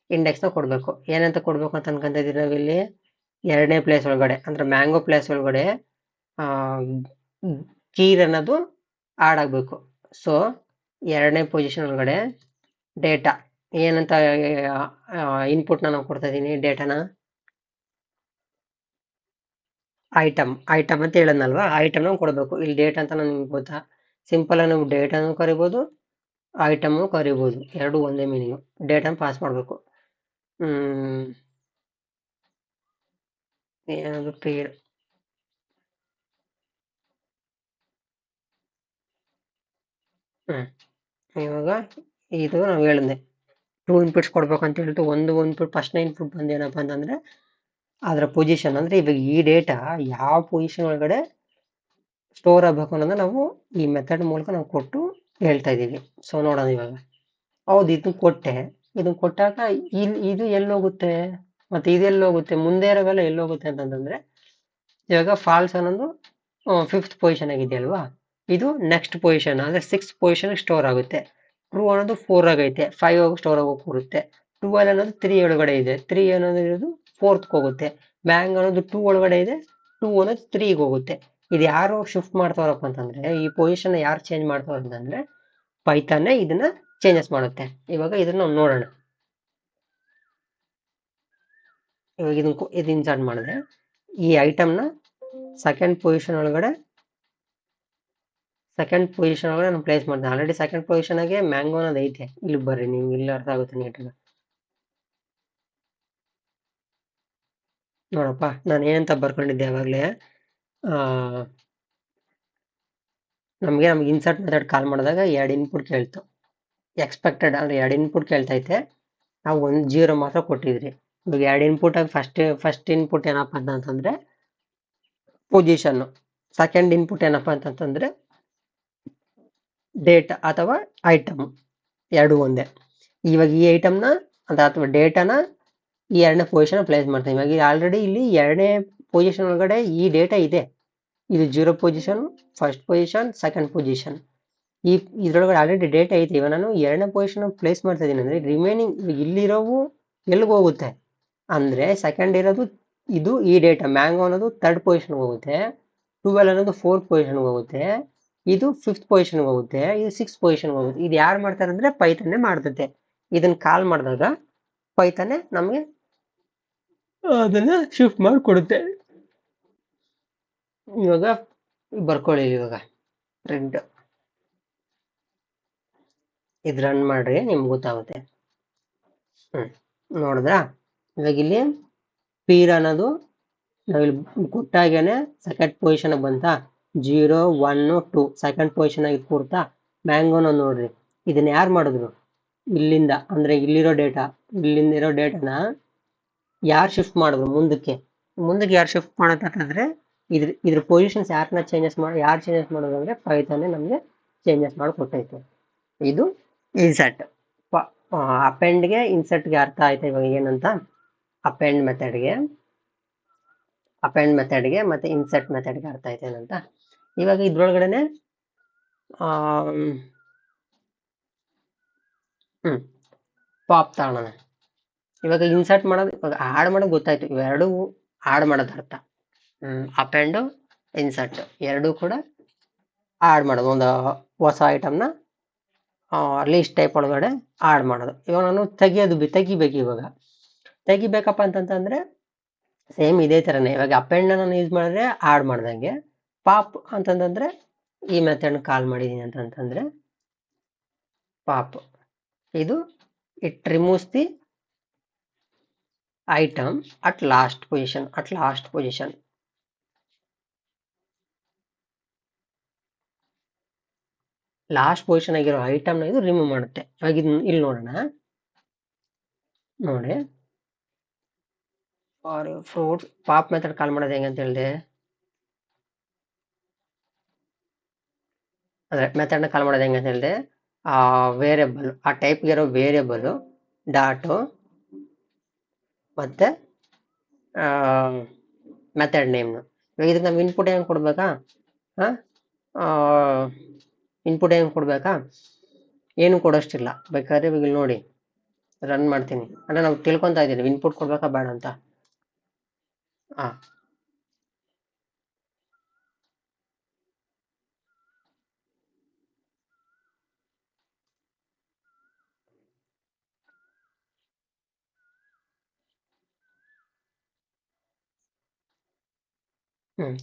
ಇಂಡೆಕ್ಸ್ ನ ಕೊಡ್ಬೇಕು. ಏನಂತ ಕೊಡ್ಬೇಕು ಅಂತ ಅನ್ಕೊಂತ ಇದೀವಿ ನಾವಿಲ್ಲಿ? 2ನೇ ಪ್ಲೇಸ್ ಒಳಗಡೆ ಅಂದ್ರೆ ಮ್ಯಾಂಗೋ ಪ್ಲೇಸ್ ಒಳಗಡೆ ಕೀರ್ ಅನ್ನೋದು ಆಡ್ ಆಗ್ಬೇಕು. ಸೊ 2ನೇ ಪೊಸಿಷನ್ ಒಳಗಡೆ ಡೇಟಾ ಏನಂತ ಇನ್ಪುಟ್ ನಾನು ಕೊಡ್ತಾ ಇದೀನಿ, ಡೇಟಾನ ಐಟಮ್ ಅಂತ ಹೇಳದ್ನಲ್ವಾ, ಐಟಮ್ ಕೊಡ್ಬೇಕು. ಇಲ್ಲಿ ಡೇಟಾ ಅಂತ ನಿಮ್ಗೆ ಗೊತ್ತಾ? ಸಿಂಪಲ್ ಆಗಿ ನಾವು ಡೇಟಾನು ಕರಿಬಹುದು, ಐಟಮ್ ಕರಿಬಹುದು, ಎರಡು ಒಂದೇ ಮೀನಿಂಗ್. ಡೇಟಾನ ಪಾಸ್ ಮಾಡ್ಬೇಕು. ಏನಾದ್ರು ಪೀರಿಯಡ್ ಇವಾಗ ಇದು ನಾವು ಹೇಳಿದೆ 2 ಇನ್ಪುಟ್ಸ್ ಕೊಡ್ಬೇಕು ಅಂತ ಹೇಳ್ತು. ಒಂದು ಇನ್ಪುಟ್, ಫಸ್ಟ್ನೇ ಇನ್ಪುಟ್ ಬಂದು ಏನಪ್ಪಾ ಅಂತಂದ್ರೆ ಅದರ ಪೊಸಿಷನ್ ಅಂದ್ರೆ ಇವಾಗ ಈ ಡೇಟಾ ಯಾವ ಪೊಸಿಷನ್ ಒಳಗಡೆ ಸ್ಟೋರ್ ಆಗಬೇಕು ಅನ್ನೋದನ್ನ ನಾವು ಈ ಮೆಥಡ್ ಮೂಲಕ ನಾವು ಕೊಟ್ಟು ಹೇಳ್ತಾ ಇದ್ದೀವಿ. ಸೊ ನೋಡೋಣ ಇವಾಗ. ಹೌದು, ಇದನ್ನ ಕೊಟ್ಟೆ. ಇದನ್ನ ಕೊಟ್ಟಾಗ ಇದು ಎಲ್ಲಿ ಹೋಗುತ್ತೆ ಮತ್ತೆ ಇದು ಎಲ್ಲಿ ಹೋಗುತ್ತೆ, ಮುಂದೆ ಇರೋವೆಲ್ಲ ಎಲ್ಲಿ ಹೋಗುತ್ತೆ ಅಂತಂದ್ರೆ ಇವಾಗ ಫಾಲ್ಸ್ ಅನ್ನೋದು 5th ಪೊಸಿಷನ್ ಆಗಿದೆ ಅಲ್ವಾ, ಇದು ನೆಕ್ಸ್ಟ್ ಪೊಸಿಷನ್ ಅಂದ್ರೆ 6th ಪೊಸಿಷನ್ ಸ್ಟೋರ್ ಆಗುತ್ತೆ. ಟ್ರೂ ಅನ್ನೋದು 4 ಆಗೈತೆ, 5 ಆಗಿ ಸ್ಟೋರ್ ಆಗೋಕೆ ಬರುತ್ತೆ. 12 ಅನ್ನೋದು 3 ಒಳಗಡೆ ಇದೆ, 3 ಅನ್ನೋದು ಇರೋದು 4th ಹೋಗುತ್ತೆ. ಮ್ಯಾಂಗ್ ಅನ್ನೋದು 2 ಒಳಗಡೆ ಇದೆ, 2 ಅನ್ನೋದು 3 ಹೋಗುತ್ತೆ. ಇದು ಯಾರು ಶಿಫ್ಟ್ ಮಾಡ್ತಾರಪ್ಪ ಅಂತಂದ್ರೆ, ಈ ಪೊಸಿಷನ್ ಯಾರು ಚೇಂಜ್ ಮಾಡ್ತಾರ ಅಂತಂದ್ರೆ ಪೈಥಾನ್ ಇದನ್ನ ಚೇಂಜಸ್ ಮಾಡುತ್ತೆ. ಇವಾಗ ಇದನ್ನ ನಾವು ನೋಡೋಣ. ಇವಾಗ ಇದು ಇನ್ಸರ್ಟ್ ಮಾಡಿದ್ರೆ ಈ ಐಟಮ್ನ ಸೆಕೆಂಡ್ ಪೊಸಿಷನ್ ಒಳಗಡೆ ನಾನು ಪ್ಲೇಸ್ ಮಾಡ್ತೀನಿ. ಆಲ್ರೆಡಿ ಸೆಕೆಂಡ್ ಪೊಸಿಷನ್ ಆಗಿ ಮ್ಯಾಂಗೋ ಅನ್ನೋದು ಐತೆ. ಇಲ್ಲಿ ಬರ್ರಿ, ನೀವು ಇಲ್ಲಿ ಅರ್ಥ ಆಗುತ್ತೆ ನೀಟಾಗಿ ನೋಡಪ್ಪ. ನಾನು ಏನಂತ ಬರ್ಕೊಂಡಿದ್ದೆ ಯಾವಾಗಲೇ, ನಮಗೆ ಇನ್ಸರ್ಟ್ ಮೆಥಡ್ ಕಾಲ್ ಮಾಡಿದಾಗ 2 ಇನ್ಪುಟ್ ಕೇಳ್ತು. ಎಕ್ಸ್ಪೆಕ್ಟೆಡ್ ಅಂದ್ರೆ 2 ಇನ್ಪುಟ್ ಕೇಳ್ತೈತೆ, ನಾವು 1 0 ಮಾತ್ರ ಕೊಟ್ಟಿದ್ರಿ. ಇವಾಗ 2 ಇನ್ಪುಟ್ ಆಗಿ ಫಸ್ಟ್ ಇನ್ಪುಟ್ ಏನಪ್ಪ ಅಂತಂದ್ರೆ ಪೊಸಿಷನ್, ಸೆಕೆಂಡ್ ಇನ್ಪುಟ್ ಏನಪ್ಪ ಅಂತಂದ್ರೆ ಡೇಟಾ ಅಥವಾ ಐಟಮ್, ಎರಡು ಒಂದೇ. ಇವಾಗ ಈ ಐಟಮ್ನ ಅಥವಾ ಡೇಟಾನ ಈ 2ನೇ ಪೊಸಿಷನ್ ಪ್ಲೇಸ್ ಮಾಡ್ತೀವಿ. ಇವಾಗ ಆಲ್ರೆಡಿ ಇಲ್ಲಿ 2ನೇ ಪೊಸಿಷನ್ ಒಳಗಡೆ ಈ ಡೇಟಾ ಇದೆ. ಇದು 0 position, first position, second position. ಇದ್ರೊಳಗಡೆ ಆಲ್ರೆಡಿ ಡೇಟಾ ಐತೆ. ಇವಾಗ ನಾನು 2ನೇ ಪೊಸಿಷನ್ ಪ್ಲೇಸ್ ಮಾಡ್ತಾ ಇದೀನಿ ಅಂದ್ರೆ ರಿಮೈನಿಂಗ್ ಇಲ್ಲಿರೋವು ಎಲ್ಲಿಗೆ ಹೋಗುತ್ತೆ ಅಂದ್ರೆ ಸೆಕೆಂಡ್ ಇರೋದು ಇದು ಈ ಡೇಟಾ ಮ್ಯಾಂಗೋ ಅನ್ನೋದು 3rd ಪೊಸಿಷನ್ ಹೋಗುತ್ತೆ, 12 ಅನ್ನೋದು 4th ಪೊಸಿಷನ್ ಹೋಗುತ್ತೆ, ಇದು 5th ಪೊಸಿಷನ್ ಹೋಗುತ್ತೆ, ಇದು 6th ಪೊಸಿಷನ್ ಹೋಗುತ್ತೆ. ಇದು ಯಾರು ಮಾಡ್ತಾರೆ ಅಂದ್ರೆ ಪೈಥಾನ್ ಮಾಡ್ತೈತೆ. ಇದನ್ನ ಕಾಲ್ ಮಾಡಿದಾಗ ಪೈಥಾನ್ ನಮಗೆ ಅದನ್ನ ಶಿಫ್ಟ್ ಮಾಡಿ ಕೊಡುತ್ತೆ. ಇವಾಗ ಬರ್ಕೊಳ್ಳಿ, ಇವಾಗ ಪ್ರಿಂಟ್ ಇದು ರನ್ ಮಾಡ್ರಿ, ನಿಮ್ಗೆ ಗೊತ್ತಾಗುತ್ತೆ. ನೋಡಿದ್ರಾ? ಇವಾಗ ಇಲ್ಲಿ ಪೀರ್ ಅನ್ನೋದು ನಾವಿಲ್ಲಿ ಕೊಟ್ಟಾಗೇನೆ ಸೆಕೆಂಡ್ ಪೊಸಿಷನ್ ಬಂತಾ, 0 1 2 ಸೆಕೆಂಡ್ ಪೊಸಿಷನ್ ಆಗಿ ಕೂರ್ತಾ. ಮ್ಯಾಂಗೋನ ನೋಡ್ರಿ, ಇದನ್ನ ಯಾರು ಮಾಡಿದ್ರು, ಇಲ್ಲಿಂದ ಅಂದ್ರೆ ಇಲ್ಲಿರೋ ಡೇಟಾನ ಯಾರು ಶಿಫ್ಟ್ ಮಾಡಿದ್ರು ಮುಂದಕ್ಕೆ ಯಾರು ಶಿಫ್ಟ್ ಮಾಡತ್ತಂದ್ರೆ ಇದ್ರ ಪೊಸಿಷನ್ಸ್ ಯಾರು ಚೇಂಜಸ್ ಮಾಡೋದು ಅಂದ್ರೆ ಪೈಥಾನ್ ನಮಗೆ ಚೇಂಜಸ್ ಮಾಡಿ ಕೊಟ್ಟೈತೆ. ಇದು ಇನ್ಸರ್ಟ್. ಅಪೆಂಡ್ಗೆ ಇನ್ಸರ್ಟ್ಗೆ ಅರ್ಥ ಆಯ್ತಾ ಇವಾಗ ಏನಂತ? ಅಪೆಂಡ್ ಮೆಥಡ್ಗೆ ಮತ್ತೆ ಇನ್ಸರ್ಟ್ ಮೆಥಡ್ಗೆ ಅರ್ಥ ಆಯ್ತು ಏನಂತ. ಇವಾಗ ಇದ್ರೊಳಗಡೆನೆ ಪಾಪ್ ತಗೊಳ್ಳೋಣ. ಇವಾಗ ಇನ್ಸರ್ಟ್ ಮಾಡೋದು, ಇವಾಗ ಆಡ್ ಮಾಡೋದು ಗೊತ್ತಾಯ್ತು. ಇವೆರಡು ಆಡ್ ಮಾಡೋದು ಅರ್ಥ. ಅಪೆಂಡ್ ಇನ್ಸರ್ಟ್ ಎರಡೂ ಕೂಡ ಆಡ್ ಮಾಡೋದು, ಒಂದು ಹೊಸ ಐಟಮ್ನ ಲೀಸ್ಟ್ ಟೈಪ್ ಒಳಗಡೆ ಆಡ್ ಮಾಡೋದು. ಇವಾಗ ನಾನು ತೆಗಿಬೇಕು. ಇವಾಗ ತೆಗಿಬೇಕಪ್ಪ ಅಂತಂತಂದ್ರೆ ಸೇಮ್ ಇದೇ ಥರನೇ. ಇವಾಗ ಅಪೆಂಡ್ ನಾನು ಯೂಸ್ ಮಾಡಿದ್ರೆ ಆಡ್ ಮಾಡ್ದಂಗೆ, ಪಾಪ್ ಅಂತಂದ್ರೆ ಈ ಮೆಥಡ್ ಕಾಲ್ ಮಾಡಿದೀನಿ ಅಂತಂತಂದ್ರೆ ಪಾಪ್. ಇದು it removes the item at last position. Last position ಆಗಿರೋ ಐಟಮ್ನ ಇದು ರಿಮೂವ್ ಮಾಡುತ್ತೆ. ಇವಾಗ ಇಲ್ಲಿ ನೋಡೋಣ, ನೋಡಿ ಫಾರ್ ಫ್ರೂಟ್ಸ್ ಪಾಪ್ ಮೆಥಡ್ ಕಾಲ್ ಮಾಡೋದು ಹೆಂಗಂತ ಹೇಳಿದೆ. ಅಂದ್ರೆ ಮೆಥಡ್ನ ಕಾಲ್ ಮಾಡೋದು ಹೆಂಗಂತ ಹೇಳಿದೆ, ವೇರಿಯಬಲ್, ಆ ಟೈಪ್ಗೆ ಇರೋ ವೇರಿಯಬಲ್ ಡಾಟು ಮತ್ತೆ ಮೆಥಡ್ ನೇಮ್ನು. ಇವಾಗ ಇದಕ್ಕೆ ನಾವು ಇನ್ಪುಟ್ ಹೆಂಗೆ ಕೊಡ್ಬೇಕಾ, ಏನು ಕೊಡೋಷ್ಟಿಲ್ಲ. ಬೇಕಾದ್ರೆ ಇವಾಗ ನೋಡಿ ರನ್ ಮಾಡ್ತೀನಿ ಅಂದ್ರೆ ನಾವು ತಿಳ್ಕೊತಾ ಇದ್ದೀವಿ ಇನ್ಪುಟ್ ಕೊಡ್ಬೇಕಾ ಬೇಡ ಅಂತ.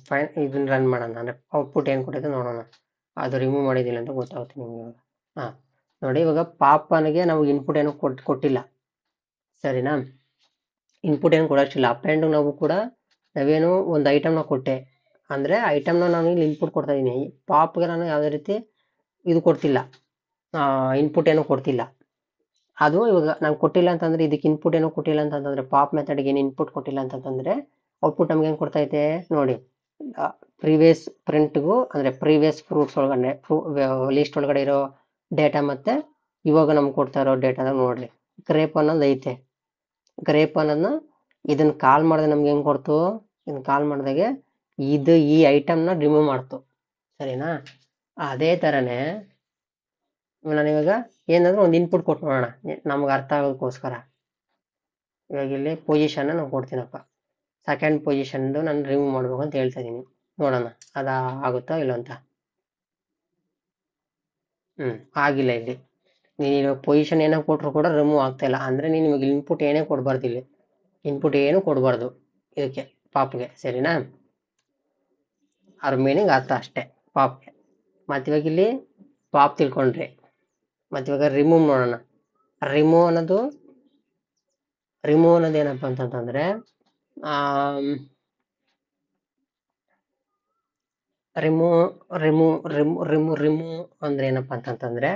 ಫೈನ್, ಇದನ್ನ ರನ್ ಮಾಡೋಣ. ಅಂದ್ರೆ ಔಟ್ಪುಟ್ ಏನು ಕೊಟ್ಟಿದೆ ನೋಡೋಣ. ಅದು ರಿಮೂವ್ ಮಾಡಿದಿಲ್ಲ ಅಂತ ಗೊತ್ತಾಗುತ್ತೆ ನಿಮ್ಗೆ ಇವಾಗ. ನೋಡಿ, ಇವಾಗ ಪಾಪನಿಗೆ ನಾವು ಇನ್ಪುಟ್ ಏನು ಕೊಟ್ಟಿಲ್ಲ, ಸರಿನಾ? ಇನ್ಪುಟ್ ಏನು ಕೊಡೋಷ್ಟಿಲ್ಲ. ಅಪೆಂಡ್ ನಾವು ಕೂಡ ನಾವೇನು ಒಂದು ಐಟಮ್ನ ಕೊಟ್ಟೆ ಅಂದ್ರೆ ಐಟಮ್ನ ನಾನು ಇಲ್ಲಿ ಇನ್ಪುಟ್ ಕೊಡ್ತಾ ಇದ್ದೀನಿ. ಪಾಪ್ಗೆ ನಾನು ಯಾವುದೇ ರೀತಿ ಇದು ಕೊಡ್ತಿಲ್ಲ, ಇನ್ಪುಟ್ ಏನು ಕೊಡ್ತಿಲ್ಲ. ಅದು ಇವಾಗ ನಂಗೆ ಕೊಟ್ಟಿಲ್ಲ ಅಂತಂದ್ರೆ ಇದಕ್ಕೆ ಇನ್ಪುಟ್ ಏನೋ ಕೊಟ್ಟಿಲ್ಲ ಅಂತಂದ್ರೆ ಪಾಪ್ ಮೆಥಡ್ಗೆ ಏನು ಇನ್ಪುಟ್ ಕೊಟ್ಟಿಲ್ಲ ಅಂತಂದ್ರೆ ಔಟ್ಪುಟ್ ನಮ್ಗೆ ಏನು ಕೊಡ್ತೈತೆ ನೋಡಿ. ಪ್ರೀವಿಯಸ್ ಪ್ರಿಂಟ್ಗೂ ಅಂದ್ರೆ ಪ್ರೀವಿಯಸ್ ಫ್ರೂಟ್ಸ್ ಒಳಗಡೆ ಲಿಸ್ಟ್ ಒಳಗಡೆ ಇರೋ ಡೇಟಾ ಮತ್ತೆ ಇವಾಗ ನಮ್ಗೆ ಕೊಡ್ತಾ ಇರೋ ಡೇಟಾದಾಗ ನೋಡ್ರಿ ಗ್ರೇಪ್ ಅನ್ನೋದು ಐತೆ. ಗ್ರೇಪ್ ಅನ್ನೋದನ್ನ ಇದನ್ನ ಕಾಲ್ ಮಾಡಿದ್ರೆ ನಮ್ಗೆ ಹೆಂಗ್ ಕೊಡ್ತು, ಇದನ್ನ ಕಾಲ್ ಮಾಡಿದಾಗೆ ಇದು ಈ ಐಟಮ್ನ ರಿಮೂವ್ ಮಾಡ್ತು, ಸರಿನಾ. ಅದೇ ಥರನೇ ನಾನು ಇವಾಗ ಏನಾದರೂ ಒಂದು ಇನ್ಪುಟ್ ಕೊಟ್ಟು ನೋಡೋಣ ನಮ್ಗೆ ಅರ್ಥ ಆಗೋದಕ್ಕೋಸ್ಕರ. ಇವಾಗ ಇಲ್ಲಿ ಪೊಸಿಷನ್ನ ನಾವು ಕೊಡ್ತೀನಪ್ಪ, ಸೆಕೆಂಡ್ ಪೊಸಿಷನ್ದು ನಾನು ರಿಮೂವ್ ಮಾಡ್ಬೇಕು ಅಂತ ಹೇಳ್ತಾ ಇದ್ದೀನಿ. ನೋಡೋಣ ಅದ ಆಗುತ್ತಾ ಇಲ್ಲ ಅಂತ. ಆಗಿಲ್ಲ. ಇಲ್ಲಿ ನೀನು ಇವಾಗ ಪೊಸಿಷನ್ ಏನೋ ಕೊಟ್ಟರು ಕೂಡ ರಿಮೂವ್ ಆಗ್ತಾ ಇಲ್ಲ. ಅಂದರೆ ನೀನು ಇವಾಗ ಇನ್ಪುಟ್ ಏನೇ ಕೊಡಬಾರ್ದು, ಇಲ್ಲಿ ಇನ್ಪುಟ್ ಏನು ಕೊಡಬಾರ್ದು ಇದಕ್ಕೆ ಪಾಪ್ಗೆ, ಸರಿನಾ. ಅವ್ರ ಮೀನಿಂಗ್ ಅರ್ಥ ಅಷ್ಟೇ ಪಾಪ್ಗೆ. ಮತ್ತು ಇವಾಗ ಇಲ್ಲಿ ಪಾಪ್ ತಿಳ್ಕೊಂಡ್ರಿ. ಮತ್ತು ಇವಾಗ ರಿಮೂವ್ ನೋಡೋಣ. ರಿಮೂವ್ ಅನ್ನೋದು ಏನಪ್ಪ ಅಂತಂತಂದ್ರೆ ರಿಮೂವ್ ಅಂದ್ರೆ ಏನಪ್ಪ ಅಂತಂತಂದ್ರೆ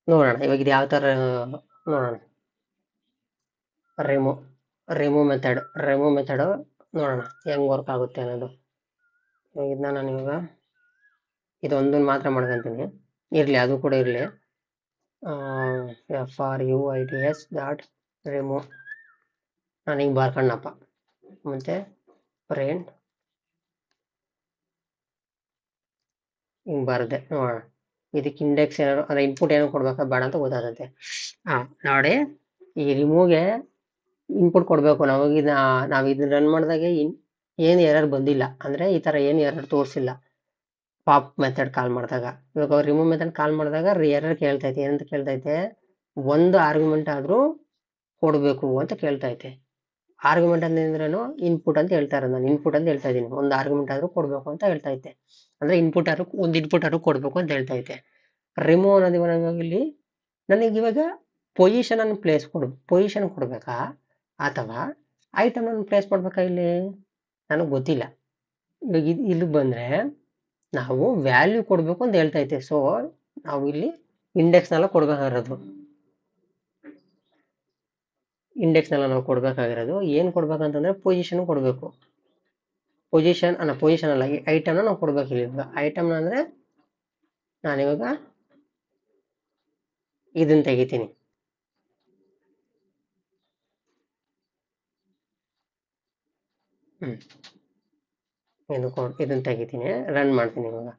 ನೋಡೋಣ ಇವಾಗ ಇದು ಯಾವ ಥರ ನೋಡೋಣ. ರಿಮೂವ್ ಮೆಥಡ್ ನೋಡೋಣ ಹೆಂಗ್ ವರ್ಕ್ ಆಗುತ್ತೆ ಅನ್ನೋದು. ಇದನ್ನ ನಾನು ಇವಾಗ ಇದೊಂದನ್ನು ಮಾತ್ರ ಮಾಡ್ಕೊಂತೀನಿ, ಇರಲಿ ಅದು ಕೂಡ ಇರಲಿ. FRUITS.remove ನಾನು ಹಿಂಗೆ ಬರ್ಕಣ್ಣಪ್ಪ, ಮತ್ತೆ ಪ್ರಿಂಟ್ ಹಿಂಗೆ ಬರದೆ ನೋಡೋಣ. ಇದಕ್ಕೆ ಇಂಡೆಕ್ಸ್ ಏನಾದ್ರು ಅಂದರೆ ಇನ್ಪುಟ್ ಏನೋ ಕೊಡ್ಬೇಕಾ ಬೇಡ ಅಂತ ಗೊತ್ತಾಗುತ್ತೆ. ನೋಡಿ ಈ ರಿಮೂವ್ಗೆ ಇನ್ಪುಟ್ ಕೊಡಬೇಕು ನಾವು. ಇದನ್ನ ರನ್ ಮಾಡಿದಾಗ ಏನು ಎರರ್ ಬಂದಿಲ್ಲ, ಅಂದರೆ ಈ ಥರ ಏನು ಎರರ್ ತೋರಿಸಿಲ್ಲ ಪಾಪ್ ಮೆಥಡ್ ಕಾಲ್ ಮಾಡಿದಾಗ. ಇವಾಗ ರಿಮೂವ್ ಮೆಥಡ್ ಕಾಲ್ ಮಾಡಿದಾಗ ಎರರ್ ಕೇಳ್ತೈತೆ. ಏನಂತ ಕೇಳ್ತೈತೆ, ಒಂದು ಆರ್ಗ್ಯುಮೆಂಟ್ ಆದರೂ ಕೊಡಬೇಕು ಅಂತ ಕೇಳ್ತೈತೆ. ಆರ್ಗ್ಯುಮೆಂಟ್ ಅಂದ್ರೇನು, ಇನ್ಪುಟ್ ಅಂತ ಹೇಳ್ತಾ ಇರೋದು ನಾನು. ಇನ್ಪುಟ್ ಅಂತ ಹೇಳ್ತಾ ಇದ್ದೀನಿ, ಒಂದು ಆರ್ಗ್ಯುಮೆಂಟ್ ಆದರೂ ಕೊಡಬೇಕು ಅಂತ ಹೇಳ್ತೈತೆ. ಅಂದರೆ ಒಂದು ಇನ್ಪುಟ್ ಆದ್ರೂ ಕೊಡಬೇಕು ಅಂತ ಹೇಳ್ತೈತೆ. ರಿಮೂವ್ ಅನ್ನೋದು ಇವಾಗ ಇಲ್ಲಿ ನನಗೆ ಇವಾಗ ಪೊಸಿಷನ್ ಕೊಡಬೇಕಾ ಅಥವಾ ಐಟಮ್ ನಾನು ಪ್ಲೇಸ್ ಮಾಡ್ಬೇಕಾ ಇಲ್ಲಿ ನನಗೆ ಗೊತ್ತಿಲ್ಲ. ಇವಾಗ ಇಲ್ಲಿ ಬಂದರೆ ನಾವು ವ್ಯಾಲ್ಯೂ ಕೊಡಬೇಕು ಅಂತ ಹೇಳ್ತೈತೆ. ಸೊ ನಾವು ಇಲ್ಲಿ ಇಂಡೆಕ್ಸ್ನೆಲ್ಲ ಕೊಡಬೇಕಾಗಿರೋದು. ನಾವು ಕೊಡಬೇಕಾಗಿರೋದು ಏನು ಕೊಡ್ಬೇಕಂತಂದ್ರೆ ಪೊಸಿಷನ್ ಕೊಡಬೇಕು. ಪೊಸಿಷನ್ ಅಲ್ಲ, ಈ ಐಟಮ್ನ ನಾವು ಕೊಡ್ಬೇಕು. ಇವಾಗ ಐಟಮ್ನ ಅಂದರೆ ನಾನಿವಾಗ ಇದನ್ನ ತೆಗಿತೀನಿ. ಇದನ್ನ ತೆಗಿತೀನಿ, ರನ್ ಮಾಡ್ತೀನಿ ಇವಾಗ.